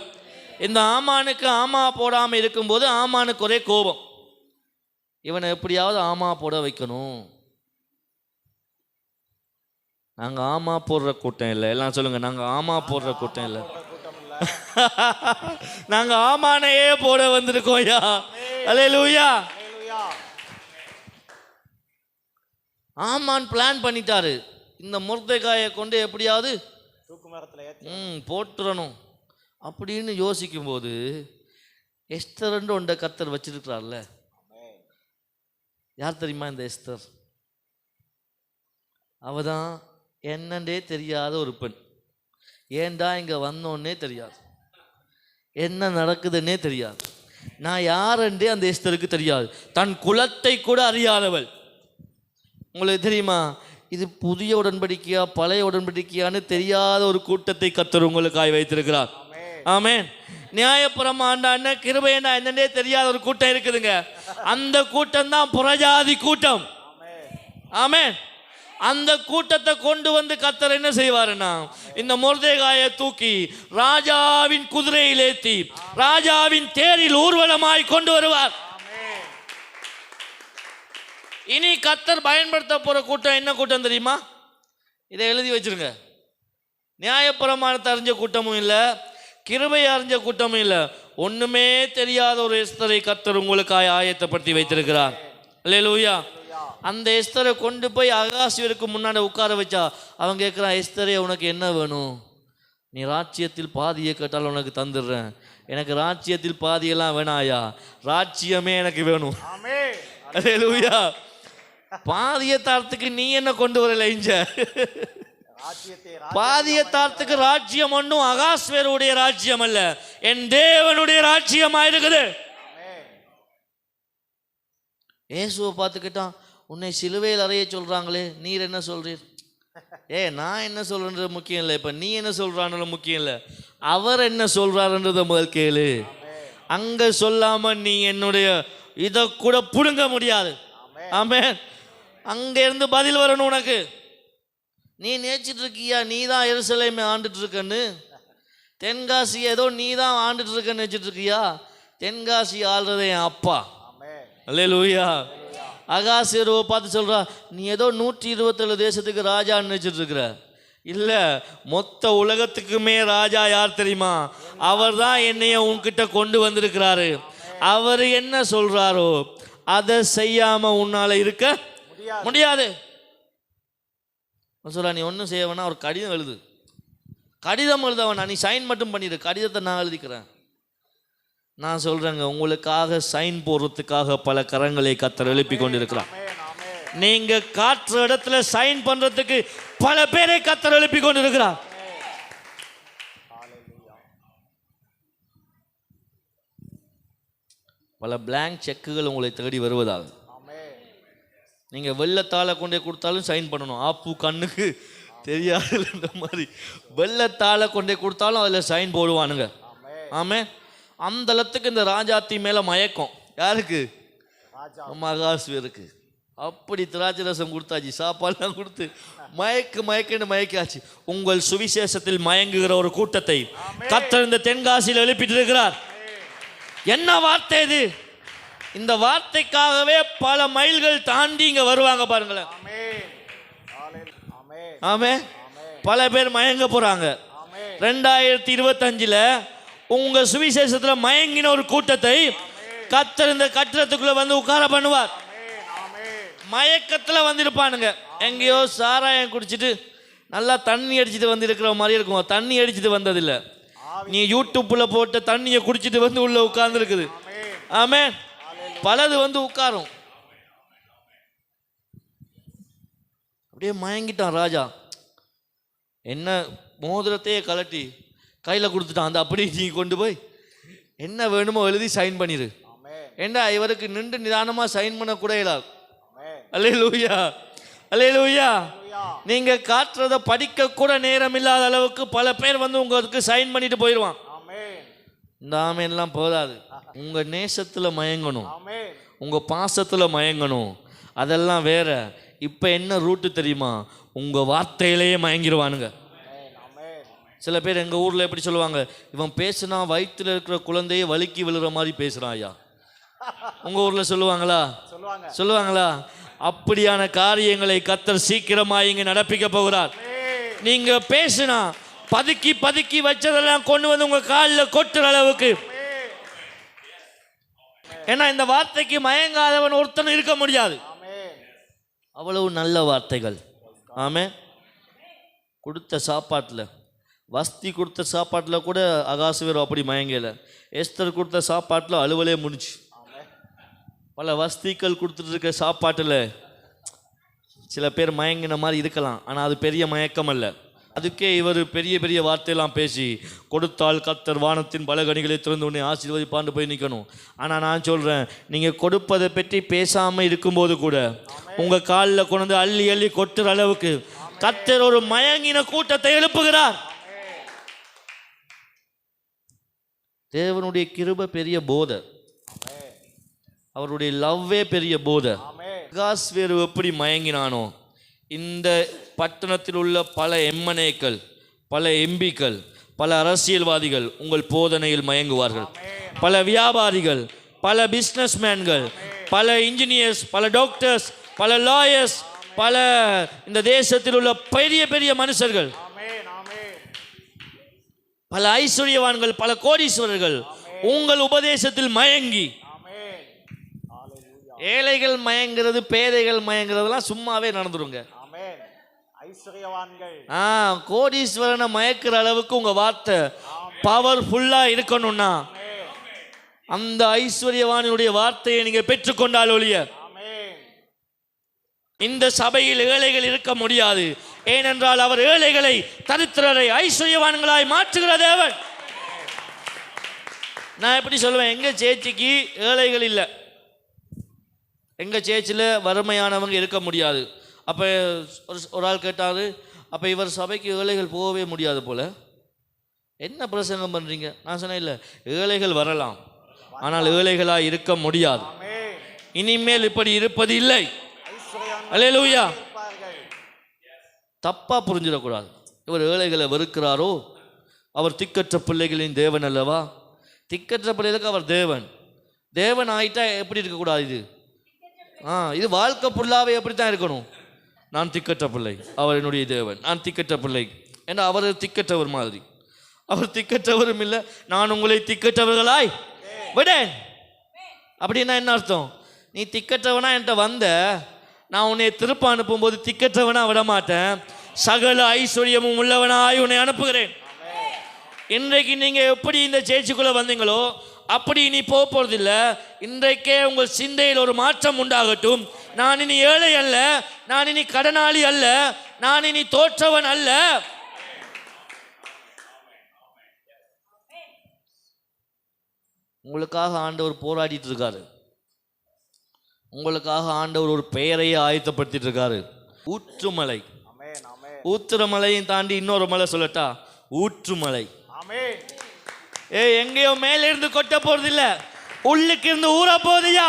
இந்த ஆமானுக்கு ஆமா போடாமல் இருக்கும்போது ஆமானுக்கு ஒரே கோபம், இவனை எப்படியாவது ஆமா போட வைக்கணும். நாங்கள் ஆமா போடுற கூட்டம் இல்லை. எல்லாம் சொல்லுங்க, நாங்கள் ஆமா போடுற கூட்டம் இல்லை. நாங்கள் ஆமானையே போட வந்திருக்கோம். யா அல்லேலூயா. ஆமான் பிளான் பண்ணிட்டாரு, இந்த மொர்தெகாயை கொண்டு எப்படியாவது போட்டுறணும் அப்படின்னு யோசிக்கும் போது எஸ்தர் ஒன்றை கர்த்தர் வச்சிருக்கிறார்ல. யார் தெரியுமா இந்த எஸ்தர்? அவதான் என்னன்னே தெரியாத ஒரு பெண். ஏண்டா இங்கே வந்தோன்னே தெரியாது, என்ன நடக்குதுன்னே தெரியாது, நான் யாருன்றே அந்த எஸ்தருக்கு தெரியாது, தன் குலத்தை கூட அறியாதவள். உங்களுக்கு தெரியுமா, இது புதிய உடன்படிக்கையா பழைய உடன்படிக்கையான்னு தெரியாத ஒரு கூட்டத்தை கர்த்தர் உங்களுக்காய் வைத்திருக்கிறார். ஆமென். நியாயப்பிரமாண்டான கிருபைனா என்னன்னே தெரியாத ஒரு கூட்டம் இருக்குதுங்க. அந்த கூட்டம் தான் புறஜாதி கூட்டம். ஆமென். அந்த கூட்டத்தை கொண்டு வந்து கர்த்தர் என்ன செய்வாருன்னா, இந்த மொர்தெகாயை தூக்கி ராஜாவின் குதிரையில் ஏற்றி ராஜாவின் தேரில் ஊர்வலமாய் கொண்டு வருவார். இனி கர்த்தர் பயன்படுத்த போற கூட்டம் என்ன கூட்டம் தெரியுமா? இதை எழுதி வச்சிருங்க. நியாயப்பிரமாணத்தை அறிஞ்ச கூட்டமும் இல்லை, கிருபை அறிஞ்ச கூட்டமும் இல்லை, ஒண்ணுமே தெரியாத ஒரு எஸ்தரை கர்த்தர் உங்களுக்காய் ஆயத்தப்படுத்தி வைத்திருக்கிறார். அல்லேலூயா. அந்த எஸ்தரை கொண்டு போய் அகாஸ்வேருக்கு முன்னாடி உட்கார வச்சா அவன் கேட்குறான், எஸ்தரே உனக்கு என்ன வேணும்? நீ ராஜ்யத்தில் பாதியை கேட்டாலும் உனக்கு தந்துடுறேன். எனக்கு ராஜ்யத்தில் பாதியெல்லாம் வேணாயா, ராஜ்யமே எனக்கு வேணும். அல்லேலூயா. பாதியத்தார்த்துக்கு நீ என்ன கொண்டு வரல? இஞ்ச பாதியத்தார்த்துக்கு ராஜ்யம் ஒன்றும் அகாஸ்வேருடைய ராஜ்யம் அல்ல, என் தேவனுடைய ராஜ்யமா இருக்குது. இயேசுவை பார்த்துக்கிட்டான், உன்னை சிலுவையில் அறைய சொல்றாங்களே, நீர் என்ன சொல்றீர்? நான் என்ன சொல்றேன்றது முக்கியம் இல்லை, இப்ப நீ என்ன சொல்றான்னு முக்கியம் இல்லை, அவர் என்ன சொல்றாருன்றத முதல் கேளு. அங்க சொல்லாம நீ என்னுடைய இதை கூட புடுங்க முடியாது. ஆமென். அங்க இருந்து பதில் வரணும் உனக்கு. நீ நேச்சிட்டு இருக்கியா நீ தான் எருசலேமை ஆண்டுட்டு இருக்கன்னு, தென்காசி ஏதோ நீ தான் ஆண்டுட்டு இருக்கன்னு நினைச்சிட்டு இருக்கியா? தென்காசி ஆள்றதே என் அப்பா. அல்லேலூயா. அகாஸ்வேருவை பார்த்து சொல்றா, நீ ஏதோ 127 தேசத்துக்கு ராஜான்னு நினைச்சிட்டு இருக்கிற. இல்லை, மொத்த உலகத்துக்குமே ராஜா யார் தெரியுமா? அவர் தான் என்னைய உன்கிட்ட கொண்டு வந்திருக்கிறாரு. அவர் என்ன சொல்றாரோ அதை செய்யாம உன்னால இருக்க முடியாது. சொல்றா, நீ ஒன்றும் செய்ய வேணா, ஒரு கடிதம் எழுது. கடிதம் எழுத வேணா, நீ சைன் மட்டும் பண்ணிடு, கடிதத்தை நான் எழுதிக்கிறேன். நான் சொல்றேங்க, உங்களுக்காக சைன் போடுறதுக்காக பல கரங்களை கர்த்தர் எழுப்பி கொண்டிருக்கிறார். நீங்க காற்று இடத்துல சைன் பண்றதுக்கு பல பேரை கர்த்தர் எழுப்பி கொண்டு இருக்கிறார். பல பிளாங்க் செக்குகள் உங்களை தேடி வருவதாக. நீங்க வெள்ளத்தாளை கொண்டே கொடுத்தாலும் சைன் பண்ணணும். ஆப்பு கண்ணுக்கு தெரியாதுன்ற மாதிரி வெள்ளத்தாளை கொண்டே கொடுத்தாலும் அதில் சைன் போடுவானுங்க. ஆமே. அந்த அளத்துக்கு இந்த ராஜாத்தி மேல மயக்கம். யாருக்கு? மகாஸ்வருக்கு. அப்படி திராட்சை ரசம் கொடுத்தாச்சு, சாப்பாடுலாம் கொடுத்து மயக்குன்னு மயக்காச்சு. உங்கள் சுவிசேஷத்தில் மயங்குகிற ஒரு கூட்டத்தை கர்த்தர் இந்த தென்காசியில் எழுப்பிட்டு இருக்கிறார். என்ன வார்த்தை இது? இந்த வார்த்தைக்காகவே பல மைல்கள் தாண்டி இங்க வருவாங்க பாருங்களேன். ஆமே. பல பேர் மயங்க போறாங்க. 2025 உங்க சுவிசேஷத்துல மயங்கின ஒரு கூட்டத்தை கர்த்தர் இந்த கட்டிடத்துக்குள்ள வந்து உட்கார பண்ணுவார். மயக்கத்துல வந்திருப்பானுங்க. எங்கேயோ சாராயம் குடிச்சிட்டு நல்லா தண்ணி அடிச்சுட்டு வந்து இருக்கிற மாதிரி இருக்கும். தண்ணி அடிச்சுட்டு வந்ததில்ல, நீ யூடியூப்ல போட்ட தண்ணியை குடிச்சிட்டு வந்து உள்ள உட்கார்ந்து இருக்குது. ஆமே. பலது வந்து உட்காரும். அப்படியே மயங்கிட்டான் ராஜா. என்ன மோதிரத்தையே கலட்டி கையில கொடுத்துட்டான். அந்த அப்படி நீ கொண்டு போய் என்ன வேணுமோ எழுதி சைன் பண்ணிடு. ஏண்டா இவருக்கு நின்று நிதானமா சைன் பண்ண கூட இயலாது. அல்லேலூயா, அல்லேலூயா. நீங்க காட்டுறத படிக்க கூட நேரம் இல்லாத அளவுக்கு பல பேர் வந்து உங்களுக்கு சைன் பண்ணிட்டு போயிடுவான். இந்த ஆமென்லாம் போதாது. உங்க நேசத்துல மயங்கணும், உங்க பாசத்துல மயங்கணும். அதெல்லாம் வேற. இப்ப என்ன ரூட்டு தெரியுமா? உங்க வார்த்தையிலேயே மயங்கிடுவானுங்க. சில பேர் எங்க ஊர்ல எப்படி சொல்லுவாங்க, இவன் பேசுனா வயிற்றுல இருக்கிற குழந்தையை வலிக்கி விழுற மாதிரி பேசுறான் ஐயா. உங்க ஊர்ல சொல்லுவாங்களா? சொல்லுவாங்களா? அப்படியான காரியங்களை கர்த்தர் சீக்கிரமா இங்க நடப்பிக்க போகிறார். நீங்க பேசினா பதுக்கி பதுக்கி வச்சதெல்லாம் கொண்டு வந்து உங்க காலில் கொட்டுற அளவுக்கு. ஏன்னா இந்த வார்த்தைக்கு மயங்காதவன் ஒருத்தன் இருக்க முடியாது. அவ்வளவு நல்ல வார்த்தைகள். ஆமே. கொடுத்த சாப்பாட்டில், வஸ்தி கொடுத்த சாப்பாட்டில் கூட அகாசுவேர் அப்படி மயங்கல. எஸ்தர் கொடுத்த சாப்பாட்டில் அலுவலே முடிச்சு. பல வஸ்திகள் கொடுத்துட்டு இருக்க சாப்பாட்டில் சில பேர் மயங்கின மாதிரி இருக்கலாம், ஆனால் அது பெரிய மயக்கம் அல்ல. அதுக்கே இவர் பெரிய பெரிய வார்த்தையெல்லாம் பேசி கொடுத்தால் கர்த்தர் வானத்தின் பலகணிகளை திறந்து உடனே ஆசீர்வதிப்பான்னு போய் நிற்கணும். ஆனால் நான் சொல்கிறேன், நீங்கள் கொடுப்பதை பற்றி பேசாமல் இருக்கும்போது கூட உங்கள் காலில் கொண்டு வந்து அள்ளி அள்ளி கொட்டுற அளவுக்கு கர்த்தர் ஒரு மயங்கின கூட்டத்தை எழுப்புகிறார். தேவனுடைய கிருபை பெரிய போதை, அவருடைய லவ்வே பெரிய போதை. அகாஸ்வேரு எப்படி மயங்கினானோ, இந்த பட்டணத்தில் உள்ள பல எம்என்ஏக்கள், பல எம்பிக்கள், பல அரசியல்வாதிகள் உங்கள் போதனையில் மயங்குவார்கள். பல வியாபாரிகள், பல பிஸ்னஸ்மேன்கள், பல இன்ஜினியர்ஸ், பல டாக்டர்ஸ், பல லாயர்ஸ், பல இந்த தேசத்தில் உள்ள பெரிய பெரிய மனுஷர்கள், பல ஐஸ்வர்யவான்கள், பல கோடீஸ்வரர்கள் உங்கள் உபதேசத்தில் மயங்கி, ஏழைகள் மயங்கிறது, பேதைகள் மயங்கிறதுலாம் சும்மாவே நடந்துருங்க. கோடீஸ்வரனை மயக்கிற அளவுக்கு உங்க வார்த்தை பவர்ஃபுல்லா இருக்கணும்னா அந்த ஐஸ்வர்யவானுடைய வார்த்தையை நீங்க பெற்றுக்கொண்டால் ஒழிய இந்த சபையில் ஏழைகள் இருக்க முடியாது. ஏனென்றால் அவர் ஏழைகளை, தரித்திரரை ஐஸ்வர்யவான்களாய் மாற்றுகிற தேவன். நான் எப்படி சொல்லுவேன், எங்க சேர்ச்சிக்கு ஏழைகள் இல்லை, எங்கள் சேர்ச்சில் வறுமையானவங்க இருக்க முடியாது. அப்போ ஒரு ஆள் கேட்டார், அப்போ இவர் சபைக்கு ஏழைகள் போகவே முடியாது போல், என்ன பிரசங்கம் பண்ணுறீங்க? நான் சொன்னேன், இல்லை, ஏழைகள் வரலாம், ஆனால் ஏழைகளாக இருக்க முடியாது. இனிமேல் இப்படி இருப்பது இல்லை. அல்லேலூயா. தப்பாக புரிஞ்சிடக்கூடாது. இவர் ஏழைகளை வெறுக்கிறாரோ, அவர் திக்கற்ற பிள்ளைகளின் தேவன் அல்லவா? திக்கற்ற பிள்ளைகளுக்கு அவர் தேவன். தேவன் ஆகிட்டா எப்படி இருக்கக்கூடாது? இது வாழ்க்கை ஃபுல்லாகவே எப்படி தான் இருக்கணும். நான் திக்கற்ற பிள்ளை, அவர் என்னுடைய தேவன். நான் திக்கற்ற பிள்ளை, ஏன்னா அவர் திக்கற்றவர் மாதிரி. அவர் திக்கற்றவரும் இல்லை, நான் உங்களை திக்கற்றவர்களாய் விடேன். அப்படின்னா என்ன அர்த்தம்? நீ திக்கற்றவனா என்கிட்ட வந்த, நான் உன்னை திருப்ப அனுப்பும்போது திக்கற்றவனா விட மாட்டேன், சகல ஐஸ்வர்யமும் உள்ளவனாய் உன்னை அனுப்புகிறேன். இன்றைக்கு நீங்க எப்படி இந்த சேர்ச்சிக்குள்ள வந்தீங்களோ அப்படி நீ போக போறதில்லை. இன்றைக்கே உங்கள் சிந்தையில் ஒரு மாற்றம் உண்டாகட்டும். நான் இனி ஏழை அல்ல, நான் இனி கடனாளி அல்ல, நான் இனி தோற்றவன் அல்ல. உங்களுக்காக ஆண்டவர் போராடிட்டு இருக்காரு. உங்களுக்காக ஆண்டவர் ஒரு பெயரையே ஆயத்தப்படுத்திட்டு இருக்காரு. ஊற்றுமலை. ஊத்துறமலையும் தாண்டி இன்னொரு மலை சொல்லட்டா, ஊற்றுமலை. எங்கேயோ மேல இருந்து கொட்ட போறது இல்ல, உள்ளுக்கு இருந்து ஊற போகுதுயா.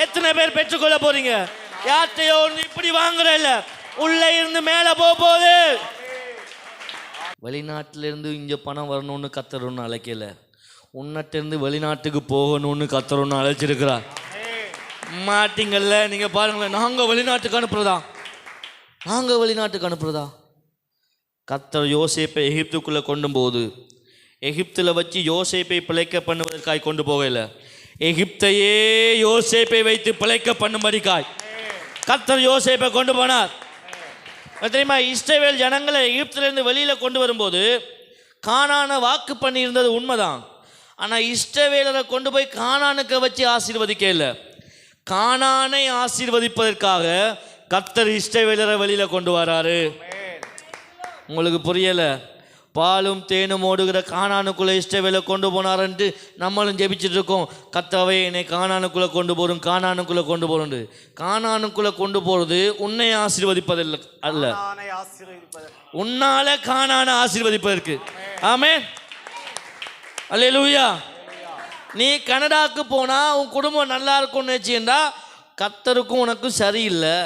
எத்தனை பேர் பெற்றுக்கொள்ள போறீங்க? யார்த்தையோ இப்படி வாங்குற இல்ல, உள்ள இருந்து மேல போகுது. வெளிநாட்டுல இருந்து இங்க பணம் வரணும்னு கத்தருன்னு அழைக்கல, உன்னட்டிருந்து வெளிநாட்டுக்கு போகணும்னு கத்தருன்னு அழைச்சிருக்கிறார். மாட்டீங்கல்ல நீங்க பாருங்களேன். நாங்க வெளிநாட்டுக்கு அனுப்புறதா? கர்த்தர் யோசேப்பை எகிப்துக்குள்ள கொண்டு போது எகிப்தில் வச்சு யோசேப்பை பிழைக்க பண்ணுவதற்காய் கொண்டு போகல, எகிப்தையே யோசேப்பை வைத்து பிழைக்க பண்ணும்படிக்காய் கர்த்தர் யோசேப்பை கொண்டு போனார். தெரியுமா, இஸ்ரவேல் ஜனங்களை எகிப்திலிருந்து வெளியில கொண்டு வரும்போது கானானை வாக்கு பண்ணி இருந்தது உண்மைதான். ஆனால் இஸ்ரவேலரை கொண்டு போய் கானானுக்கு வச்சு ஆசீர்வதிக்க இல்லை, கானானை ஆசீர்வதிப்பதற்காக கர்த்தர் இஸ்ரவேலரை வெளியில கொண்டு வராரு. உங்களுக்கு புரியல? பாலும் தேனும் ஓடுகிற கானானுக்குள்ள இஸ்ரவேலை கொண்டு போனாருன்ட்டு நம்மளும் ஜெபிச்சுட்டு இருக்கோம். கர்த்தாவே என்னை கானானுக்குள்ள கொண்டு போறோம், கானானுக்குள்ள கொண்டு போறோம். கானானுக்குள்ள கொண்டு போறது உன்னை ஆசீர்வதிப்பதில்லை அல்ல, உன்னால கானான ஆசீர்வதிப்பதற்கு. ஆமென், அல்லேலூயா. நீ கனடாக்கு போனா உன் குடும்பம் நல்லா இருக்கும்னு நினைச்சீண்டா கர்த்தருக்கும் உனக்கும் சரியில்லை.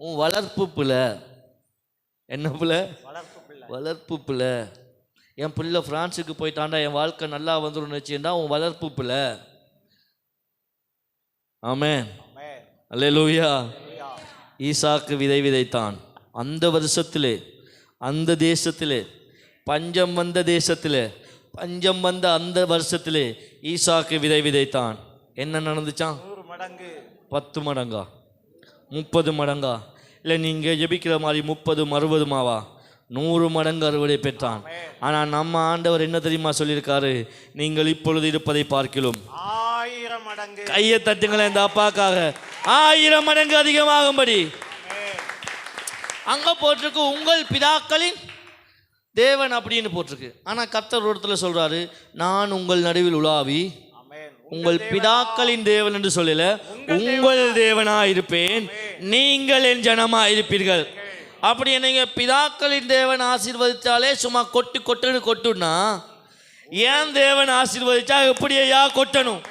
உன் வளர்ப்பு பிள்ளை. என்ன பிள்ளை? வளர்ப்பு பிள்ளை. என் பிள்ளை பிரான்ஸுக்கு போயிட்டாண்டா என் வாழ்க்கை நல்லா வந்துடும் நினைச்சேன்டா உன் வளர்ப்பு பிள்ளை. ஆமென், அல்லேலூயா. ஈசாக்கு விதை விதைத்தான். அந்த வருஷத்திலே, அந்த தேசத்திலே பஞ்சம் வந்த தேசத்திலே, பஞ்சம் வந்த அந்த வருஷத்திலே ஈசாக்கு விதை விதைத்தான். என்ன நடந்துச்சான்? 10 மடங்கா 30 மடங்கா? இல்லை நீங்கள் ஜெபிக்கிற மாதிரி 30 60 மாவா? 100 மடங்கு அறுவடை பெற்றான். ஆனால் நம்ம ஆண்டவர் என்ன தெரியுமா சொல்லியிருக்காரு? நீங்கள் இப்பொழுது இருப்பதை பார்க்கிலும் 1000 மடங்கு. கையை தட்டுங்களேன் இந்த அப்பாக்காக. 1000 மடங்கு அதிகமாகும்படி. அங்க போட்டிருக்கு உங்கள் பிதாக்களின் தேவன் அப்படின்னு போட்டிருக்கு. ஆனால் கர்த்தர் ஒரு இடத்துல சொல்றாரு, நான் உங்கள் நடுவில் உலாவி உங்கள் பிதாக்களின் தேவன் என்று சொல்லல, உங்கள் தேவனா இருப்பேன், நீங்கள் என் ஜனமா இருப்பீர்கள். அப்படி நீங்க பிதாக்களின் தேவன் ஆசீர்வதிச்சாலே சும்மா கொட்டு கொட்டுன்னு கொட்டுனா, ஏன் தேவன் ஆசீர்வதிச்சா எப்படியா கொட்டணும்?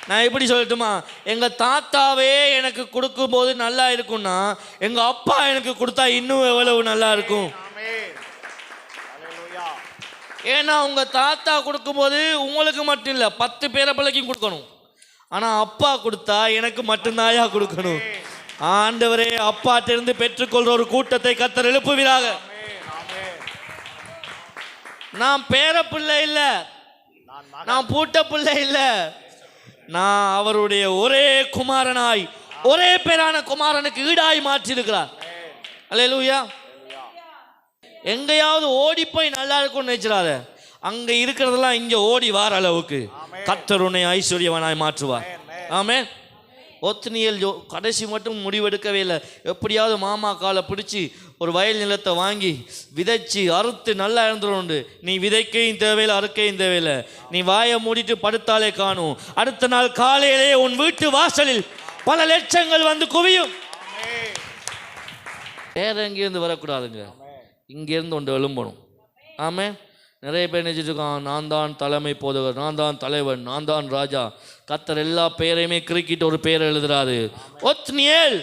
நான் எப்படி சொல்லட்டுமா, எங்க தாத்தாவே எனக்கு கொடுக்கும் போது நல்லா இருக்கும்னா எங்க அப்பா எனக்கு கொடுத்தா இன்னும் எவ்வளவு நல்லா இருக்கும். ஏன்னா உங்க தாத்தா கொடுக்கும்போது உங்களுக்கு மட்டும் இல்லை 10 பேர பிள்ளைக்கும் கொடுக்கணும். ஆனா அப்பா கொடுத்தா எனக்கு மட்டும்தாயா கொடுக்கணும். ஆண்டவரே, அப்பாட்டிருந்து பெற்றுக்கொள்ற ஒரு கூட்டத்தை கர்த்தர் எழுப்புவீராக. நான் பேர பிள்ளை இல்ல, நான் பூட்ட பிள்ளை இல்ல, நான் அவருடைய ஒரே குமாரனாய், ஒரே பேரான குமாரனுக்கு ஈடாய் மாற்றி இருக்கிறார். அல்லேலூயா. எங்கேயாவது ஓடி போய் நல்லா இருக்கும்னு நினைச்சிடாத. அங்க இருக்கிறதெல்லாம் இங்க ஓடி வார அளவுக்கு கர்த்தர் உன்னை ஐஸ்வர்யவனாய் மாற்றுவார். ஆமென். ஒத்னியேல் கடைசி மட்டும் முடிவெடுக்கவே இல்லை. எப்படியாவது மாமா காலை பிடிச்சி ஒரு வயல் நிலத்தை வாங்கி விதைச்சி அறுத்து நல்லா இருந்துடும். நீ விதைக்கையும் தேவையில்லை, அறுக்கையும் தேவையில்லை, நீ வாயை மூடிட்டு படுத்தாலே காணும். அடுத்த நாள் காலையிலே உன் வீட்டு வாசலில் பல லட்சங்கள் வந்து குவியும். வேற எங்கேருந்து வரக்கூடாதுங்க, இங்கேருந்து ஒன்று எழும்பணும். ஆமே. நிறைய பேர் நினைச்சிட்டு இருக்கான், நான் தான் தலைமை போதவர், நான் தான் தலைவன், நான் தான் ராஜா. கர்த்தர் எல்லா பெயரையுமே கிறுக்கிட்டு ஒரு பெயரை எழுதுறாரு. ஒத்னியேல்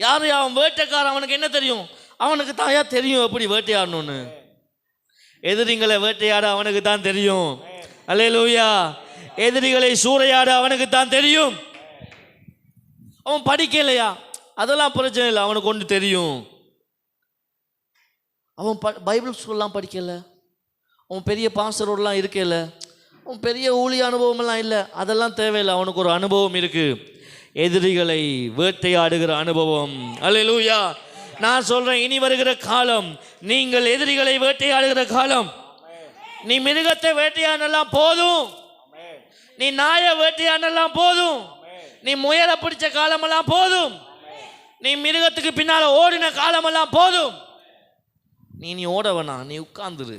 யாரு? அவன் வேட்டைக்காரன். அவனுக்கு என்ன தெரியும்? அவனுக்கு தாயா தெரியும் எப்படி வேட்டையாடணும்னு. எதிரிகளை வேட்டையாட அவனுக்கு தான் தெரியும். அல்லேலூயா. எதிரிகளை சூறையாட அவனுக்கு தான் தெரியும். அவன் படிக்கலையா? அதெல்லாம் பிரச்சனை இல்லை, அவனுக்கு ஒன்று தெரியும். அவன் பைபிள் ஸ்கூல்லாம் படிக்கல, அவன் பெரிய பாஸ்டரோடலாம் இருக்கல, அவன் பெரிய ஊழிய அனுபவமெல்லாம் இல்லை, அதெல்லாம் தேவையில்லை. அவனுக்கு ஒரு அனுபவம் இருக்கு, எதிரிகளை வேட்டையாடுகிற அனுபவம். அல்லேலூயா. நான் சொல்றேன், இனி வருகிற காலம் நீங்கள் எதிரிகளை வேட்டையாடுகிற காலம். நீ மிருகத்தை வேட்டையாடலாம் போதும், நீ நாயை வேட்டையாடலாம் போதும், நீ முயலை பிடிச்ச காலமெல்லாம் போதும். நீ மிருகத்துக்கு பின்னால ஓடின காலமெல்லாம் போதும். நீ ஓட வேணாம், நீ உட்கார்ந்துரு.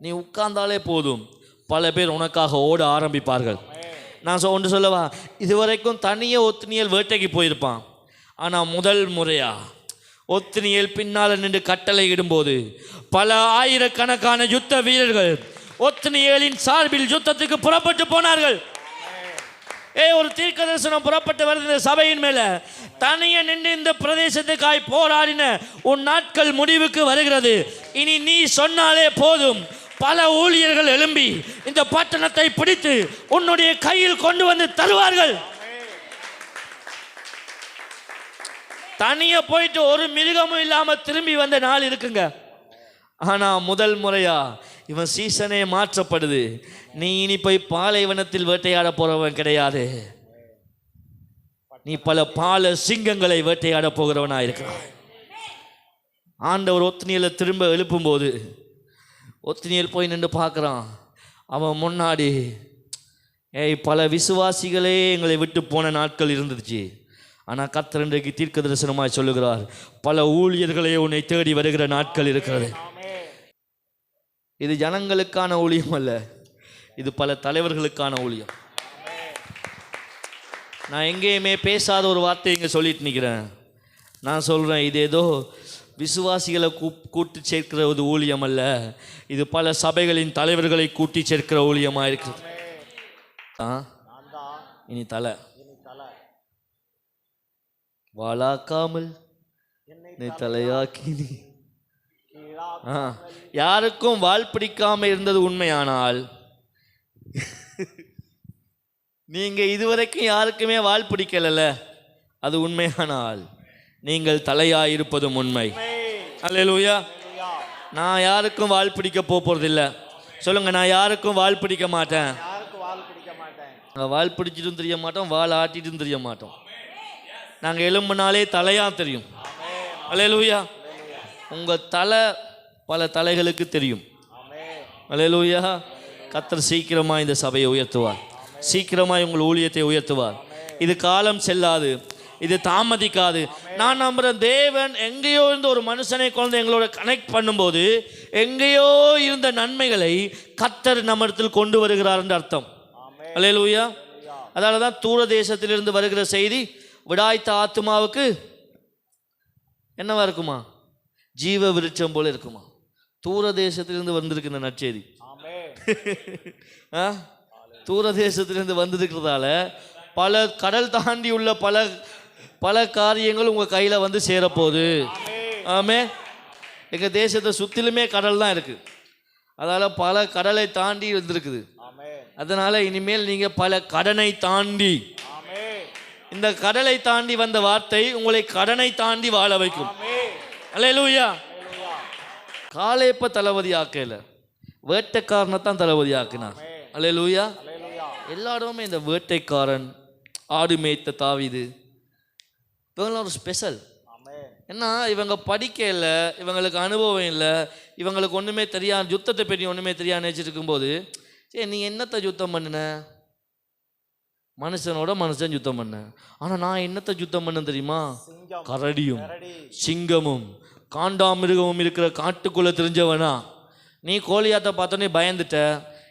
நீ உட்கார்ந்தாலே போதும். பல பேர் உனக்காக ஓட ஆரம்பிப்பார்கள். நான் ஒன்று சொல்லவா, இதுவரைக்கும் தனியே ஒத்துனியல் வேட்டைக்கு போயிருப்பான். ஆனால் முதல் முறையா ஒத்துனியல் பின்னால் நின்று கட்டளை இடும்போது பல ஆயிரக்கணக்கான யுத்த வீரர்கள் ஒத்துனியலின் சார்பில் யுத்தத்துக்கு புறப்பட்டு போனார்கள். ஒரு தீர்க்க தரிசனம் புறப்பட்டு வருது இந்த சபையின் மேல. தனியே நின்று இந்த பிரதேசத்துக்காய் போராடின உன் நாட்கள் முடிவுக்கு வருகிறது. இனி நீ சொன்னாலே போதும், பல ஊழியர்கள் எழும்பி இந்த பட்டணத்தை பிடித்து உன்னுடைய கையில் கொண்டு வந்து தருவார்கள். தனியே போயிட்டு ஒரு மிருகமும் இல்லாம திரும்பி வந்த நாள் இருக்குங்க. ஆனா முதல் முறையா இவன் சீசனே மாற்றப்படுது. நீ இனி போய் பாலைவனத்தில் வேட்டையாட போறவன் கிடையாது. நீ பல பால சிங்கங்களை வேட்டையாட போகிறவனா இருக்கிறாய். ஆண்டவர் ஒத்னியலை திரும்ப எழுப்பும் போது ஒத்னியல் போய் நின்று பார்க்குறான். அவன் முன்னாடி பல விசுவாசிகளே எங்களை விட்டு போன நாட்கள் இருந்துச்சு. ஆனால் கர்த்தர் இன்றைக்கு தீர்க்க தரிசனமாய் சொல்லுகிறார், பல ஊழியர்களே உன்னை தேடி வருகிற நாட்கள் இருக்கிறது. இது ஜனங்களுக்கான ஊழியம் அல்ல, இது பல தலைவர்களுக்கான ஊழியம். நான் எங்கேயுமே பேசாத ஒரு வார்த்தை இங்கே சொல்லிட்டு நிற்கிறேன். நான் சொல்கிறேன், இது ஏதோ விசுவாசிகளை கூட்டி சேர்க்கிற ஒரு ஊழியம் அல்ல, இது பல சபைகளின் தலைவர்களை கூட்டி சேர்க்கிற ஊழியமாக இருக்குது. இனி தலை வாளாக்காமல் நீ தலையாக்கி நீ யாருக்கும் வால் பிடிக்காம இருந்தது உண்மையானால், நீங்க இதுவரைக்கும் யாருக்குமே வால் பிடிக்கல, அது உண்மையானால் நீங்கள் தலையாயிருப்பதும் உண்மை. அல்லேலூயா. நான் யாருக்கும் வால் பிடிக்க போறதில்லை. சொல்லுங்க, நான் யாருக்கும் வால் பிடிக்க மாட்டேன். வால் பிடிச்சிட்டும் தெரிய மாட்டோம், வால் ஆட்டிட்டும் தெரிய மாட்டோம். நாங்கள் எலும்புனாலே தலையா தெரியும். அல்லேலூயா. உங்க தலை பல தலைகளுக்கு தெரியும். அல்லேலூயா. கர்த்தர் சீக்கிரமா இந்த சபையை உயர்த்துவார், சீக்கிரமாய் உங்கள் ஊழியத்தை உயர்த்துவார். இது காலம் செல்லாது, இது தாமதிக்காது. நான் நம்புறேன், தேவன் எங்கேயோ இருந்த ஒரு மனுஷனை கொண்டு எங்களோட கனெக்ட் பண்ணும்போது எங்கேயோ இருந்த நன்மைகளை கர்த்தர் நம்ம இடத்தில் கொண்டு வருகிறார் என்று அர்த்தம். அல்லேலூயா. அதனால தான் தூர தேசத்திலிருந்து வருகிற செய்தி விடாய்த்த ஆத்மாவுக்கு என்னவா இருக்குமா? ஜீவ விருட்சம் போல இருக்குமா. தூர தேசத்திலிருந்து வந்திருக்கு இந்த நற்செய்தி. தூர தேசத்திலிருந்து வந்திருக்கிறதால பல கடல் தாண்டி உள்ள பல காரியங்கள் உங்க கையில வந்து சேரப்போகுது. ஆமே. எங்க தேசத்தை சுத்திலுமே கடல் தான் இருக்கு. அதனால பல கடலை தாண்டி வந்திருக்குது. அதனால இனிமேல் நீங்க பல கடனை தாண்டி, இந்த கடலை தாண்டி வந்த வார்த்தை உங்களை கடனை தாண்டி வாழ வைக்கும். அல்லேலூயா. காலேப்ப தளபதி ஆக்கல, வேட்டைக்காரனை தான் தளபதி ஆக்கினார். அல்லேலூயா. எல்லா இடமுமே இந்த வேட்டைக்காரன், ஆடு மேய்த்த தாவீது, இவங்களாம் ஒரு ஸ்பெஷல். ஏன்னா இவங்க படிக்க இல்லை, இவங்களுக்கு அனுபவம் இல்லை, இவங்களுக்கு ஒன்றுமே தெரியாது, யுத்தத்தை பற்றி ஒன்றுமே தெரியாது நினைச்சிட்டு இருக்கும்போது, சரி நீ என்னத்தை யுத்தம் பண்ணின? மனுஷனோட மனுஷன் யுத்தம் பண்ண. ஆனா நான் என்னத்தை யுத்தம் பண்ண தெரியுமா? கரடியும் சிங்கமும் காண்டாமிருகமும் இருக்கிற காட்டுக்குள்ள தெரிஞ்சவனா. நீ கோலியாத்தை பார்த்தோன்னே பயந்துட்ட,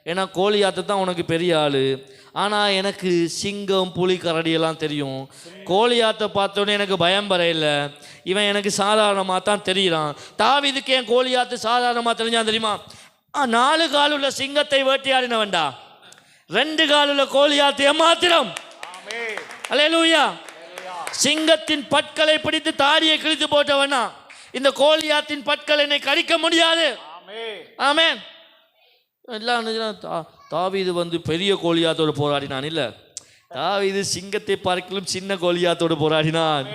ஏன்னா கோலியாத்தை தான் உனக்கு பெரிய ஆளு. ஆனா எனக்கு சிங்கம் புலி கரடியெல்லாம் தெரியும். கோலியாத்தை பார்த்தோன்னே எனக்கு பயம் வரையில, இவன் எனக்கு சாதாரணமாக தான் தெரியுறான். தாவீதுக்கு ஏன் கோலியாத்து சாதாரணமாக தெரிஞ்சான் தெரியுமா? 4 காலுள்ள சிங்கத்தை வேட்டையாடினவன்டா, 2 காலுள்ள கோலியாத்து ஏமாத்திரம். அல்லேலூயா. சிங்கத்தின் பற்களை பிடித்து தாடியை கிழித்து போட்டவனா, இந்த கோலியாத்தின் பற்கள் என்னை கடிக்க முடியாது. ஆமென். எல்லாம் தாவீது வந்து பெரிய கோலியாத்தோடு போராடினான் இல்ல, தாவீது சிங்கத்தை பார்க்கலும் சின்ன கோலியாத்தோடு போராடினான்.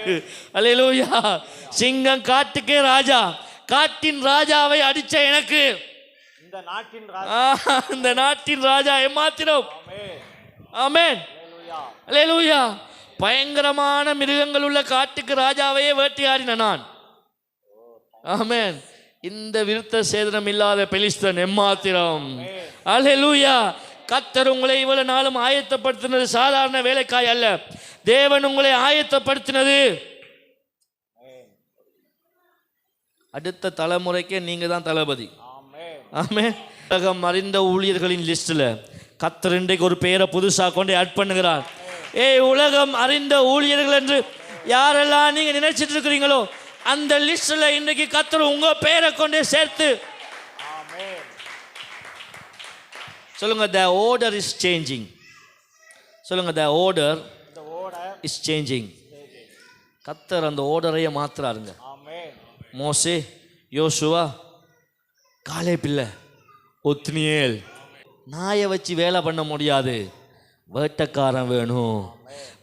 அல்லேலூயா. சிங்கம் காட்டுக்கே ராஜா, காட்டின் ராஜாவை அடிச்ச எனக்கு இந்த நாட்டின் ராஜா ஏமாத்திரம். ஆமென். அல்லேலூயா. பயங்கரமான மிருகங்கள் உள்ள காட்டுக்கு ராஜாவையே வேட்டையாடின நான். ஆமென். இந்த விருத்த சேதனம் இல்லாத பெலிஸ்தன் எம்மாத்திரம். அல்லேலூயா. கர்த்தர் உங்களை இவ்வளவு நாளும் ஆயத்தப்படுத்தினது சாதாரண வேலைக்காய் அல்ல. தேவன் உங்களை ஆயத்தப்படுத்தினது அடுத்த தலைமுறைக்கே நீங்க தான் தளபதி. ஆமென். உலகம் அறிந்த ஊழியர்களின் லிஸ்ட்ல கர்த்தர் இன்றைக்கு ஒரு பெயரை புதுசாக கொண்டு ஆட் பண்ணுகிறார். உலகம் அறிந்த ஊழியர்கள் என்று யாரெல்லாம் நீங்க நினைச்சிட்டு இருக்கிறீங்களோ அந்த லிஸ்ட்ல இன்றைக்கு கர்த்தர் உங்க பெயரை கொண்டே சேர்த்து சொல்லுங்க, the order is changing. சொல்லுங்க, the order is changing. கர்த்தர் அந்த ஓர்டரையே மாத்துறாருங்க. மோசே, யோசுவா, காலேப் இல்ல, ஒத்னியேல். நாயை வச்சு வேலை பண்ண முடியாது, வேட்டக்காரன் வேணும்.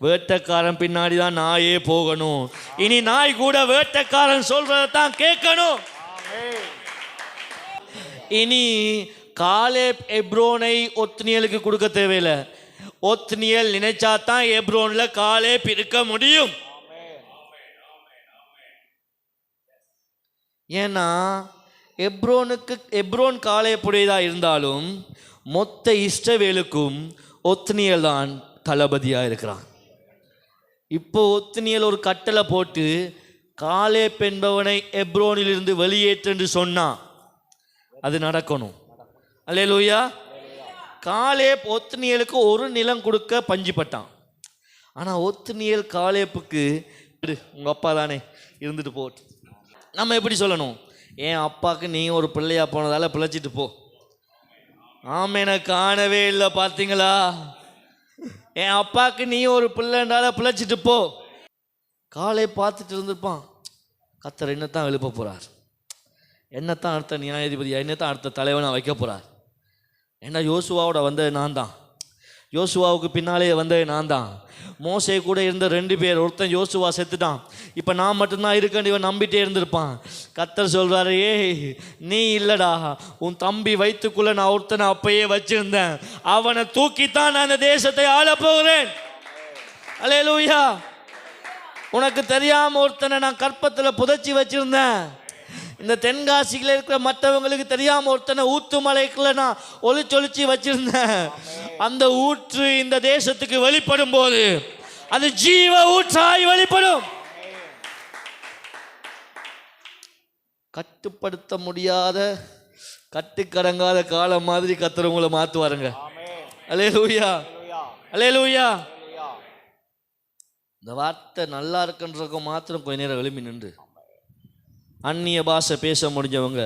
வேட்டக்காரன் பின்னாடி தான் நாயே போகணும். இனி நாய் கூட வேட்டக்காரன் சொல்றதான் கேட்கணும். இனி காலேப் எப்ரோனை ஒத்னியலுக்கு கொடுக்க தேவையில்லை. ஒத்னியல் நினைச்சா தான் எப்ரோன்ல காலேப் இருக்க முடியும். ஏன்னா எப்ரோன் காலேப்புடையதா இருந்தாலும் மொத்த இஸ்ரவேலுக்கும் ஒத்னியல் தான் தளபதியா இருக்கிறான். இப்போ ஒத்னியல் ஒரு கட்டளை போட்டு காலேப் என்பவனை எப்ரோனில் இருந்து வெளியேற்று என்று சொன்னா அது நடக்கணும். அல்லேலூயா. காலேப் ஒத்னியலுக்கு ஒரு நிலம் கொடுக்க பஞ்சுப்பட்டான். ஆனால் ஒத்னியல் காலேப்புக்கு உங்க அப்பா தானே இருந்துட்டு போட்டு. நம்ம எப்படி சொல்லணும்? என் அப்பாவுக்கு நீ ஒரு பிள்ளையா போனதால பிழைச்சிட்டு போ. ஆமேன காணவே இல்லை பார்த்தீங்களா? என் அப்பாவுக்கு நீ ஒரு பிள்ளைன்றால பிழைச்சிட்டு போ. காலை பார்த்துட்டு இருந்திருப்பான். கர்த்தர் என்னத்தான் எழுப்ப போறார், என்னத்தான் அடுத்த நியாயாதிபதியா, என்னத்தான் அடுத்த தலைவனாக வைக்க போறார். ஏன்னா யோசுவாவோட வந்தது நான் தான், யோசுவாவுக்கு பின்னாலே வந்தது நான் தான். மோசே கூட இருந்த 2 பேர், ஒருத்தன் யோசுவா செத்துட்டான், இப்போ நான் மட்டும்தான் இருக்கேன் இவன் நம்பிட்டே இருந்திருப்பான். கர்த்தர் சொல்றாரு, நீ இல்லடா, உன் தம்பி வயிற்றுக்குள்ள நான் ஒருத்தனை அப்பயே வச்சிருந்தேன், அவனை தூக்கித்தான் நான் அந்த தேசத்தை ஆள போகிறேன். அல்லேலூயா. உனக்கு தெரியாம ஒருத்தனை நான் கற்பத்தில் புதைச்சி வச்சிருந்தேன். இந்த தென்காசியில் இருக்கிற மற்றவங்களுக்கு தெரியாம ஒருத்தனை ஊத்து மலைக்குள்ள நான் ஒளிச்சொலிச்சு வச்சிருந்தேன். அந்த ஊற்று இந்த தேசத்துக்கு வெளிப்படும் போது அது ஜீவ ஊற்றாய் வெளிப்படும். கட்டுப்படுத்த முடியாத கட்டுக்கடங்காத காலம் மாதிரி கர்த்தர் உங்களை மாத்துவாருங்க. அல்லேலூயா, அல்லேலூயா. இந்த வார்த்தை நல்லா இருக்குன்றதுக்கு மாத்திரம் கொஞ்ச நேரம் எழுப்பி நின்று அந்நிய பாஷை பேச முடிஞ்சவங்க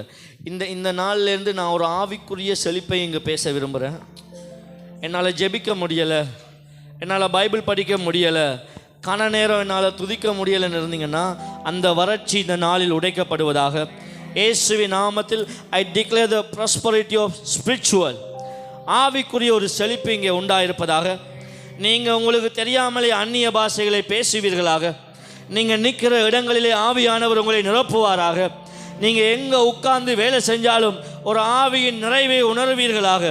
இந்த நாள்லேருந்து நான் ஒரு ஆவிக்குரிய செழிப்பை இங்கே பேச விரும்புகிறேன். என்னால் ஜெபிக்க முடியலை, என்னால் பைபிள் படிக்க முடியலை, கன நேரம் என்னால் துதிக்க முடியலைன்னு இருந்தீங்கன்னா அந்த வறட்சி இந்த நாளில் உடைக்கப்படுவதாக. இயேசுவின் நாமத்தில் I declare the prosperity of spiritual, ஆவிக்குரிய ஒரு செழிப்பு இங்கே உண்டாயிருப்பதாக. நீங்கள் உங்களுக்கு தெரியாமலே அந்நிய பாஷைகளை பேசுவீர்களாக. நீங்கள் நிற்கிற இடங்களிலே ஆவியானவர் உங்களை நிரப்புவாராக. நீங்கள் எங்கே உட்கார்ந்து வேலை செஞ்சாலும் ஒரு ஆவியின் நிறைவை உணர்வீர்களாக.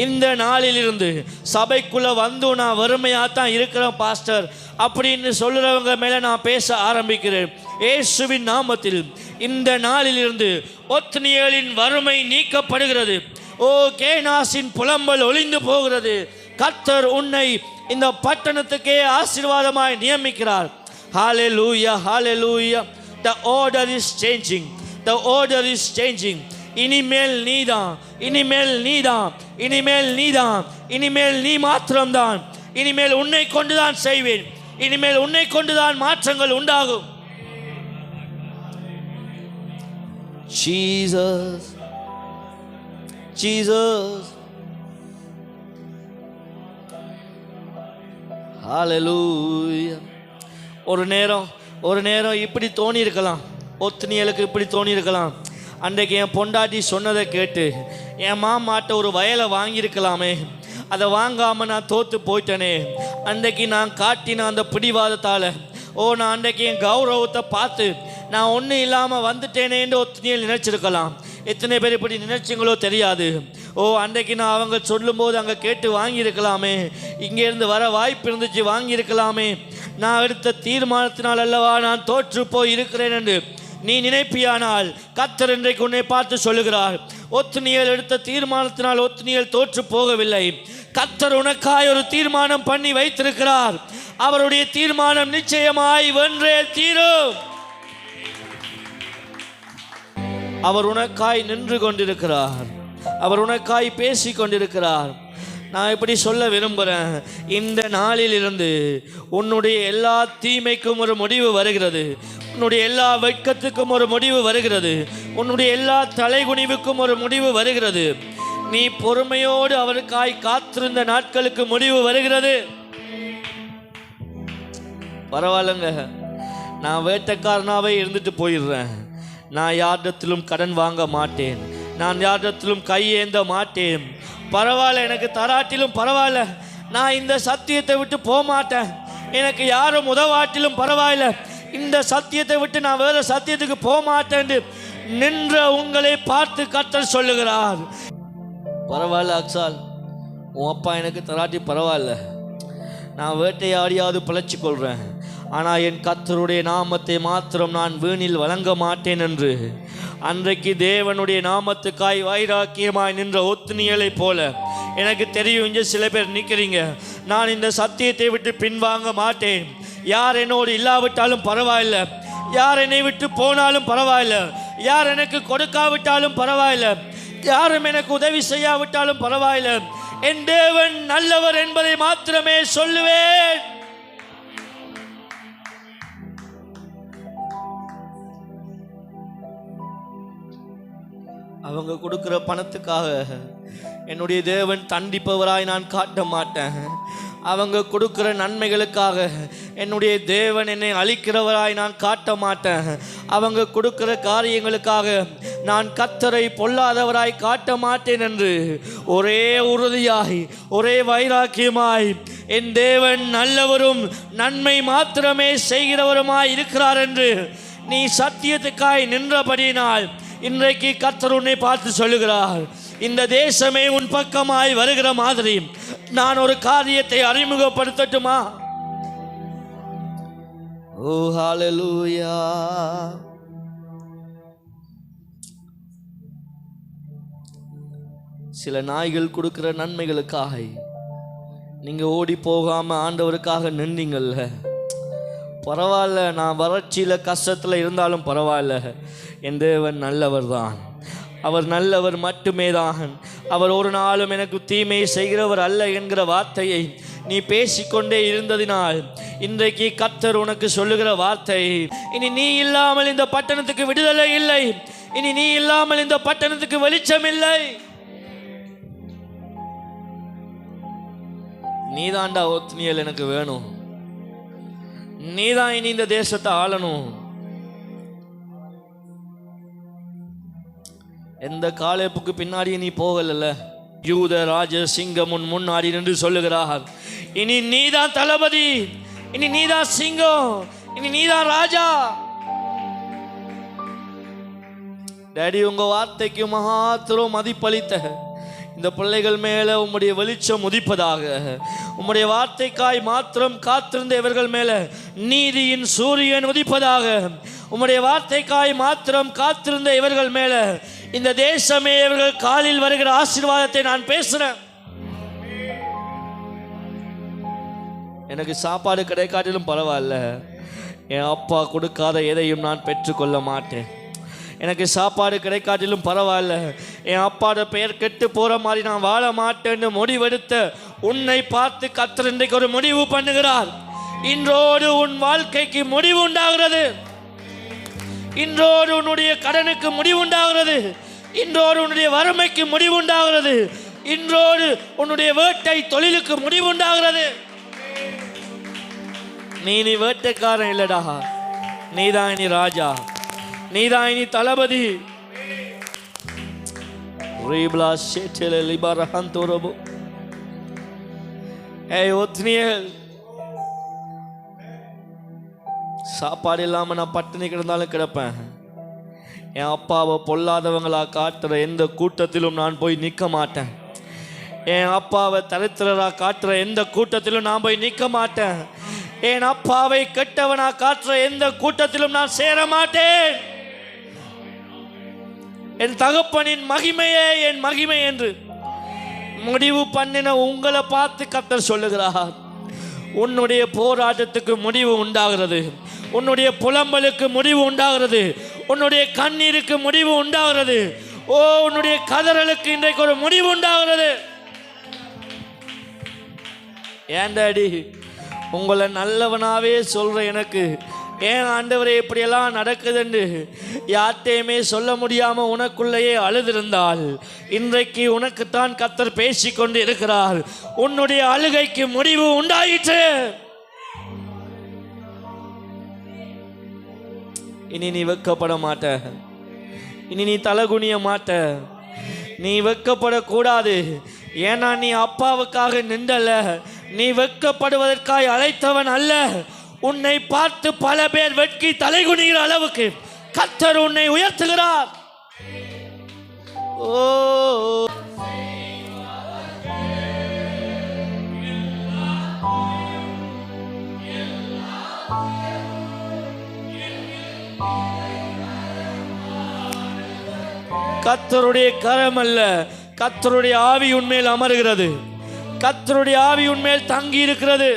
இந்த நாளிலிருந்து சபைக்குள்ளே வந்து நான் வறுமையாக தான் இருக்கிறேன் பாஸ்டர் அப்படின்னு சொல்லுறவங்க மேலே நான் பேச ஆரம்பிக்கிறேன். இயேசுவின் நாமத்தில் இந்த நாளிலிருந்து ஒத்னியேலின் வறுமை நீக்கப்படுகிறது. ஓ கேனாசின் புலம்பல் ஒளிந்து போகிறது. கர்த்தர் உன்னை இந்த பட்டணத்துக்கே ஆசீர்வாதமாய் நியமிக்கிறார். Hallelujah, hallelujah. The order is changing. The order is changing. இனிமேல் நீதான், இனிமேல் நீதான், இனிமேல் நீதான், இனிமேல் நீ மாத்திரம்தான். இனிமேல் உன்னை கொண்டுதான் செய்வேன். இனிமேல் உன்னை கொண்டுதான் மாற்றங்கள் உண்டாகும். Jesus, Jesus. Hallelujah. ஒரு நேரம் இப்படி தோணி இருக்கலாம், ஒத்னியலுக்கு இப்படி தோணி இருக்கலாம். அன்றைக்கு என் பொண்டாட்டி சொன்னதை கேட்டு என் மாமாட்ட ஒரு வயலை வாங்கியிருக்கலாமே, அதை வாங்காமல் நான் தோற்று போயிட்டேனே. அன்றைக்கு நான் காட்டின அந்த பிடிவாதத்தால் நான் அன்றைக்கு என் கௌரவத்தை பார்த்து நான் ஒன்றும் இல்லாமல் வந்துட்டேனேன்னு ஒத்னியல் நினைச்சிருக்கலாம். எத்தனை பேர் இப்படி நினைச்சிங்களோ தெரியாது. அன்றைக்கு நான் அவங்க சொல்லும்போது அங்கே கேட்டு வாங்கியிருக்கலாமே, இங்கேருந்து வர வாய்ப்பு இருந்துச்சு வாங்கியிருக்கலாமே, நான் எடுத்த தீர்மானத்தினால் அல்லவா நான் தோற்று போய் இருக்கிறேன் என்று நீ நினைப்பியானால் கர்த்தர் இன்றைக்கு உன்னை பார்த்து சொல்லுகிறார், ஒத்னியேல் எடுத்த தீர்மானத்தினால் ஒத்னியேல் தோற்று போகவில்லை. கர்த்தர் உனக்காய் ஒரு தீர்மானம் பண்ணி வைத்திருக்கிறார். அவருடைய தீர்மானம் நிச்சயமாய் வென்றே தீரும். அவர் உனக்காய் நின்று கொண்டிருக்கிறார். அவர் உனக்காய் பேசி கொண்டிருக்கிறார். நான் இப்படி சொல்ல விரும்புகிறேன், இந்த நாளிலிருந்து உன்னுடைய எல்லா தீமைக்கும் ஒரு முடிவு வருகிறது. உன்னுடைய எல்லா வெட்கத்துக்கும் ஒரு முடிவு வருகிறது. உன்னுடைய எல்லா தலைகுனிவுக்கும் ஒரு முடிவு வருகிறது. நீ பொறுமையோடு அவருக்காய் காத்திருந்த நாட்களுக்கு முடிவு வருகிறது. பரவாயில்லைங்க, நான் வேட்டைக்காரனாவே இருந்துட்டு போயிடுறேன். நான் யாரிடத்திலும் கடன் வாங்க மாட்டேன். நான் யாரிடத்திலும் கையேந்த மாட்டேன். பரவாயில்ல, எனக்கு தராட்டிலும் பரவாயில்ல, நான் இந்த சத்தியத்தை விட்டு போக மாட்டேன். எனக்கு யாரும் உதவாட்டிலும் பரவாயில்ல, இந்த சத்தியத்தை விட்டு நான் வேற சத்தியத்துக்கு போக மாட்டேன் நின்ற உங்களை பார்த்து கர்த்தர் சொல்லுகிறார். பரவாயில்ல அக்சால், உன் அப்பா எனக்கு தராட்டி பரவாயில்ல, நான் வேட்டையாடியாவது பிழைச்சி கொள்கிறேன், ஆனால் என் கர்த்தருடைய நாமத்தை மாத்திரம் நான் வீணில் வழங்க மாட்டேன் என்று அன்றைக்கு தேவனுடைய நாமத்துக்காய் வைராக்கியமாய் நின்ற ஒத்னியேலை போல எனக்கு தெரியும். இங்கே சில பேர் நிற்கிறீங்க, நான் இந்த சத்தியத்தை விட்டு பின்வாங்க மாட்டேன். யார் என்னோடு இல்லாவிட்டாலும் பரவாயில்ல, யார் என்னை விட்டு போனாலும் பரவாயில்ல, யார் எனக்கு கொடுக்காவிட்டாலும் பரவாயில்ல, யாரும் எனக்கு உதவி செய்யாவிட்டாலும் பரவாயில்ல, என் தேவன் நல்லவர் என்பதை மாத்திரமே சொல்லுவேன். அவங்க கொடுக்குற பணத்துக்காக என்னுடைய தேவன் தண்டிப்பவராய் நான் காட்ட மாட்டேன். அவங்க கொடுக்குற நன்மைகளுக்காக என்னுடைய தேவன் என்னை அழிக்கிறவராய் நான் காட்ட மாட்டேன். அவங்க கொடுக்குற காரியங்களுக்காக நான் கர்த்தரை பொல்லாதவராய் காட்ட மாட்டேன் என்று ஒரே உறுதியாய் ஒரே வைராக்கியமாய் என் தேவன் நல்லவரும் நன்மை மாத்திரமே செய்கிறவருமாய் இருக்கிறார் என்று நீ சத்தியத்துக்காய் நின்றபடியினால் இன்றைக்கு கர்த்தர் உன்னை பார்த்து சொல்லுகிறார், இந்த தேசமே உன் பக்கமாய் வருகிற மாதிரி நான் ஒரு காரியத்தை அறிமுகப்படுத்தட்டுமா? ஓ ஹல்லேலூயா. சில நாய்கள் கொடுக்கிற நன்மைகளுக்காக நீங்க ஓடி போகாம ஆண்டவருக்காக நின்றீங்கல்ல, பரவாயில்ல, நான் வறட்சியில் கஷ்டத்தில் இருந்தாலும் பரவாயில்ல, என் தேவன் நல்லவர் தான். அவர் நல்லவர் மட்டுமே தான். அவர் ஒரு நாளும் எனக்கு தீமை செய்கிறவர் அல்ல என்கிற வார்த்தையை நீ பேசிக்கொண்டே இருந்ததினால் இன்றைக்கு கர்த்தர் உனக்கு சொல்லுகிற வார்த்தை, இனி நீ இல்லாமல் இந்த பட்டணத்துக்கு விடுதலை இல்லை, இனி நீ இல்லாமல் இந்த பட்டணத்துக்கு வெளிச்சம் இல்லை. நீதாண்டா ஒத்னியேல் எனக்கு வேணும், நீதான் இனி இந்த தேசத்தை ஆளணும். எந்த காலேப்புக்கு பின்னாடி நீ போகல, யூத ராஜ சிங்கம் முன்னாடி நின்று சொல்லுகிறார், இனி நீதான் தளபதி, இனி நீதான் சிங்கம், இனி நீதான் ராஜா. டேடி, உங்க வார்த்தைக்கு மகாத்திரம் மதிப்பளித்த இந்த பிள்ளைகள் மேல உம்முடைய வெளிச்சம் உதிப்பதாக. உம்முடைய வார்த்தைக்காய் மாத்திரம் காத்திருந்த இவர்கள் மேல நீதியின் சூரியன் உதிப்பதாக. உம்முடைய வார்த்தைக்காய் மாத்திரம் காத்திருந்த இவர்கள் மேல இந்த தேசமே இவர்கள் காலில் வருகிற ஆசீர்வாதத்தை நான் பேசுறேன். எனக்கு சாப்பாடு கிடைக்காட்டிலும் பரவாயில்ல, என் அப்பா கொடுக்காத எதையும் நான் பெற்றுக்கொள்ள மாட்டேன். எனக்கு சாப்பாடு கிடைக்காட்டிலும் பரவாயில்ல, என் அப்பாவோட பெயர் கெட்டு போகிற மாதிரி நான் வாழ மாட்டேன்னு முடிவெடுத்த உன்னை பார்த்து கர்த்தர் இன்றைக்கு ஒரு முடிவு பண்ணுகிறார். இன்றோடு உன் வாழ்க்கைக்கு முடிவு உண்டாகிறது. இன்றோடு உன்னுடைய கடனுக்கு முடிவு உண்டாகிறது. இன்றோடு உன்னுடைய வறுமைக்கு முடிவு உண்டாகிறது. இன்றோடு உன்னுடைய வேட்டை தொழிலுக்கு முடிவு உண்டாகிறது. நீ வேட்டைக்காரன் இல்லடா, நீதான் இனி ராஜா, நீதான் இனி தளபதி. சாப்பாடு இல்லாம நான் பட்டினி கிடந்தாலும் கிடப்பேன். என் அப்பாவை பொல்லாதவங்களா காட்டுற எந்த கூட்டத்திலும் நான் போய் நிற்க மாட்டேன். என் அப்பாவை தரித்திரரா காட்டுற எந்த கூட்டத்திலும் நான் போய் நிற்க மாட்டேன். என் அப்பாவை கெட்டவனா காட்டுற எந்த கூட்டத்திலும் நான் சேர மாட்டேன். என் தகப்பனின் மகிமையே என் மகிமை என்று முடிவு பண்ணின உங்களை பார்த்து கர்த்தர் சொல்லுகிறார், உன்னுடைய போராட்டத்துக்கு முடிவு உண்டாகிறது, உன்னுடைய புலம்பலுக்கு முடிவு உண்டாகிறது, உன்னுடைய கண்ணீருக்கு முடிவு உண்டாகிறது, ஓ உன்னுடைய கதறலுக்கு இன்றைக்கு ஒரு முடிவு உண்டாகிறது. ஏன் டாடி உங்களை நல்லவனாவே சொல்ற எனக்கு ஏன் ஆண்டவரே இப்படியெல்லாம் நடக்குதுன்னு யார்கிட்டையுமே சொல்ல முடியாம உனக்குள்ளேயே அழுதிருந்தால் இன்றைக்கு உனக்குத்தான் கர்த்தர் பேசிக்கொண்டு இருக்கிறார். உன்னுடைய அழுகைக்கு முடிவு உண்டாயிற்று. இனி நீ வெட்கப்பட மாட்ட, இனி நீ தலகுனிய மாட்ட, நீ வெட்கப்படக்கூடாது. ஏன்னா நீ அப்பாவுக்காக நின்றல, நீ வெட்கப்படுவதற்காக அழைத்தவன் அல்ல. உன்னை பார்த்து பல பேர் வெட்கி தலைகுனிகிற அளவுக்கு கர்த்தர் உன்னை உயர்த்துகிறார். ஓ கர்த்தருடைய கரம் அல்ல, கர்த்தருடைய ஆவி உன்மேல் அமர்கிறது, கர்த்தருடைய ஆவி உன்மேல் தங்கி இருக்கிறது.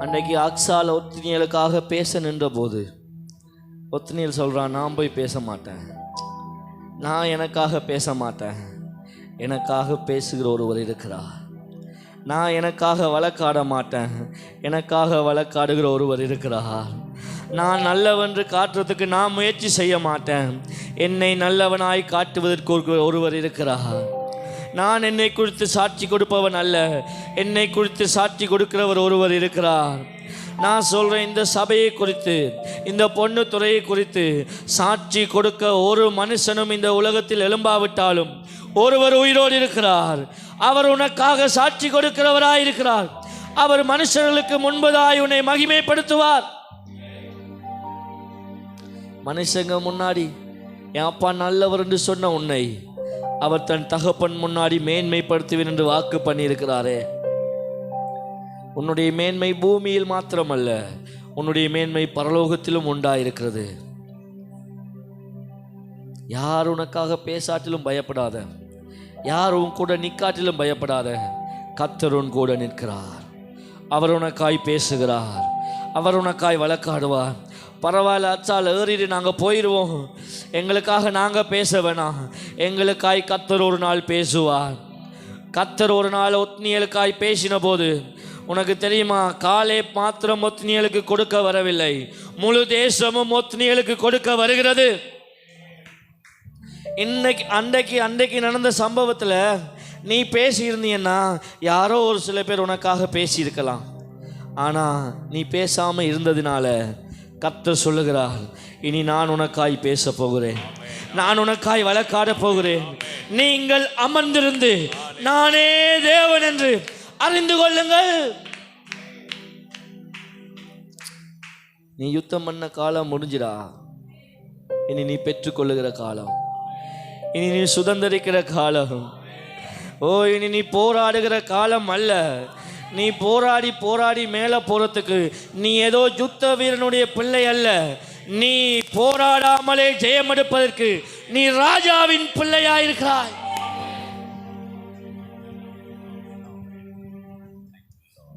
அன்னைக்கு அக்ஸால் ஒத்தினியலுக்காக பேச நின்ற போது ஒத்தினியல் சொல்கிறான், நான் போய் பேச மாட்டேன், நான் எனக்காக பேச மாட்டேன், எனக்காக பேசுகிற ஒருவர் இருக்கிறார். நான் எனக்காக வழக்காட மாட்டேன், எனக்காக வழக்காடுகிற ஒருவர் இருக்கிறார். நான் நல்லவென்று காட்டுறதுக்கு நான் முயற்சி செய்ய மாட்டேன், என்னை நல்லவனாய் காட்டுவதற்கு ஒருவர் இருக்கிறார். நான் என்னை குறித்து சாட்சி கொடுப்பவன் அல்ல, என்னை குறித்து சாட்சி கொடுக்கிறவர் ஒருவர் இருக்கிறார். நான் சொல்கிறேன், இந்த சபையை குறித்து, இந்த பொண்ணு துறையை குறித்து சாட்சி கொடுக்க ஒரு மனுஷனும் இந்த உலகத்தில் எழும்பாவிட்டாலும் ஒருவர் உயிரோடு இருக்கிறார். அவர் உனக்காக சாட்சி கொடுக்கிறவராய் இருக்கிறார். அவர் மனுஷர்களுக்கு முன்பதாய் உன்னை மகிமைப்படுத்துவார். மனுஷங்க முன்னாடி என் அப்பா நல்லவர் என்று சொன்ன உன்னை அவர் தன் தகப்பன் முன்னாடி மேன்மைப்படுத்துவேன் என்று வாக்கு பண்ணியிருக்கிறாரே. உன்னுடைய மேன்மை பூமியில் மாத்திரமல்ல, உன்னுடைய மேன்மை பரலோகத்திலும் உண்டாயிருக்கிறது. யார் உனக்காக பேசாட்டிலும் பயப்படாத, யார் உன் கூட நிற்காட்டிலும் பயப்படாத. கர்த்தர் உன் கூட நிற்கிறார். அவர் உனக்காய் பேசுகிறார், அவர் உனக்காய் வழக்காடுவார். பரவாயில்ல அச்சால் ஏறிடு, நாங்கள் போயிடுவோம், எங்களுக்காக நாங்கள் பேச வேணாம், எங்களுக்காய் கர்த்தர் ஒரு நாள் பேசுவார். கர்த்தர் ஒரு நாள் ஒத்னியலுக்காய் பேசின போது உனக்கு தெரியுமா, காலே மாத்திரம் ஒத்னியலுக்கு கொடுக்க வரவில்லை, முழு தேசமும் ஒத்னியலுக்கு கொடுக்க வருகிறது. அன்றைக்கு நடந்த சம்பவத்தில் நீ பேசியிருந்தீன்னா யாரோ ஒரு சில பேர் உனக்காக பேசியிருக்கலாம். ஆனால் நீ பேசாமல் இருந்ததினால கர்த்தர் சொல்லுகிறார், இனி நான் உனக்காய் பேச போகிறேன், நான் உனக்காய் வழக்காட போகிறேன். நீங்கள் அமர்ந்திருந்து நானே தேவன் என்று அறிந்து கொள்ளுங்கள். நீ யுத்தம் பண்ண காலம் முடிஞ்சிடா. இனி நீ பெற்றுக்கொள்ளுகிற காலம், இனி நீ சுதந்திரிக்கிற காலம். ஓ, இனி நீ போராடுகிற காலம் அல்ல. நீ போராடி போராடி மேலே போகிறதுக்கு நீ ஏதோ யுத்த வீரனுடைய பிள்ளை அல்ல. நீ போராடாமலே ஜெயம் எடுப்பதற்கு நீ ராஜாவின் பிள்ளையாயிருக்கிறாய்.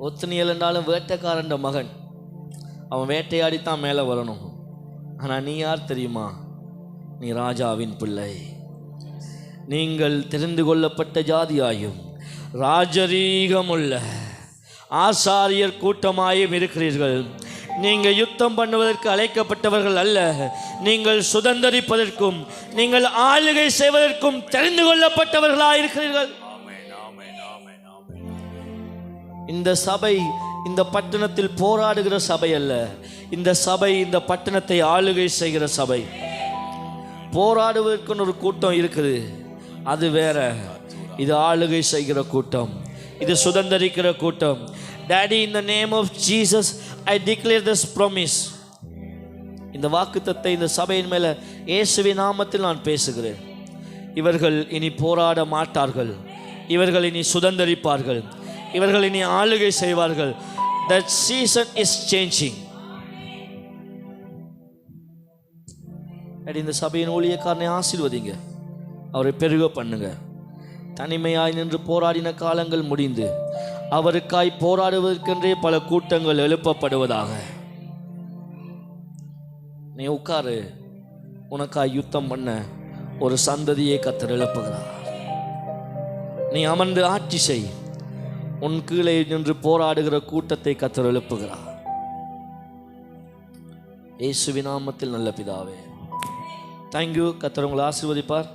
ஒத்துனியல் என்றாலும் வேட்டைக்காரன் மகன், அவன் வேட்டையாடித்தான் மேலே வரணும். ஆனால் நீ யார் தெரியுமா? நீ ராஜாவின் பிள்ளை. நீங்கள் தெரிந்து கொள்ளப்பட்ட ஜாதியாயும் ராஜரீகமுள்ள ஆசாரியர் கூட்டமாயும் இருக்கிறீர்கள். நீங்கள் யுத்தம் பண்ணுவதற்கு அழைக்கப்பட்டவர்கள் அல்ல, நீங்கள் சுதந்திரிப்பதற்கும் நீங்கள் ஆளுகை செய்வதற்கும் தெரிந்து கொள்ளப்பட்டவர்களாயிருக்கிறீர்கள். இந்த சபை இந்த பட்டணத்தில் போராடுகிற சபை அல்ல. இந்த சபை இந்த பட்டணத்தை ஆளுகை செய்கிற சபை. போராடுவதற்குன்னு ஒரு கூட்டம் இருக்குது, அது வேற. இது ஆளுகை செய்கிற கூட்டம், இது சுதந்திரிக்கிற கூட்டம். Daddy, in the name of Jesus, I declare this promise. இந்த வாக்குத்தத்தை இந்த சபையின் மேல இயேசுவின் நாமத்தில் நான் பேசுகிறேன். இவர்கள் இனி போராட மாட்டார்கள், இவர்கள் இனி சுதந்தரிப்பார்கள், இவர்கள் இனி ஆளுகை செய்வார்கள். That season is changing. இந்த சபையின் ஊழியக்காரனை ஆசீர்வதிங்க, அவரை பெருக பண்ணுங்க. தனிமையாய் நின்று போராடின காலங்கள் முடிந்து அவருக்காய் போராடுவதற்கென்றே பல கூட்டங்கள் எழுப்பப்படுவதாக. நீ உட்காரு, உனக்காய் யுத்தம் பண்ண ஒரு சந்ததியை கர்த்தர் எழுப்புகிறார். நீ அமர்ந்து ஆட்சி செய், உன் கீழே நின்று போராடுகிற கூட்டத்தை கர்த்தர் எழுப்புகிறார். இயேசுவின் நாமத்தில் நல்ல பிதாவே, தேங்க்யூ. கர்த்தர் உங்களை ஆசீர்வதிப்பார்.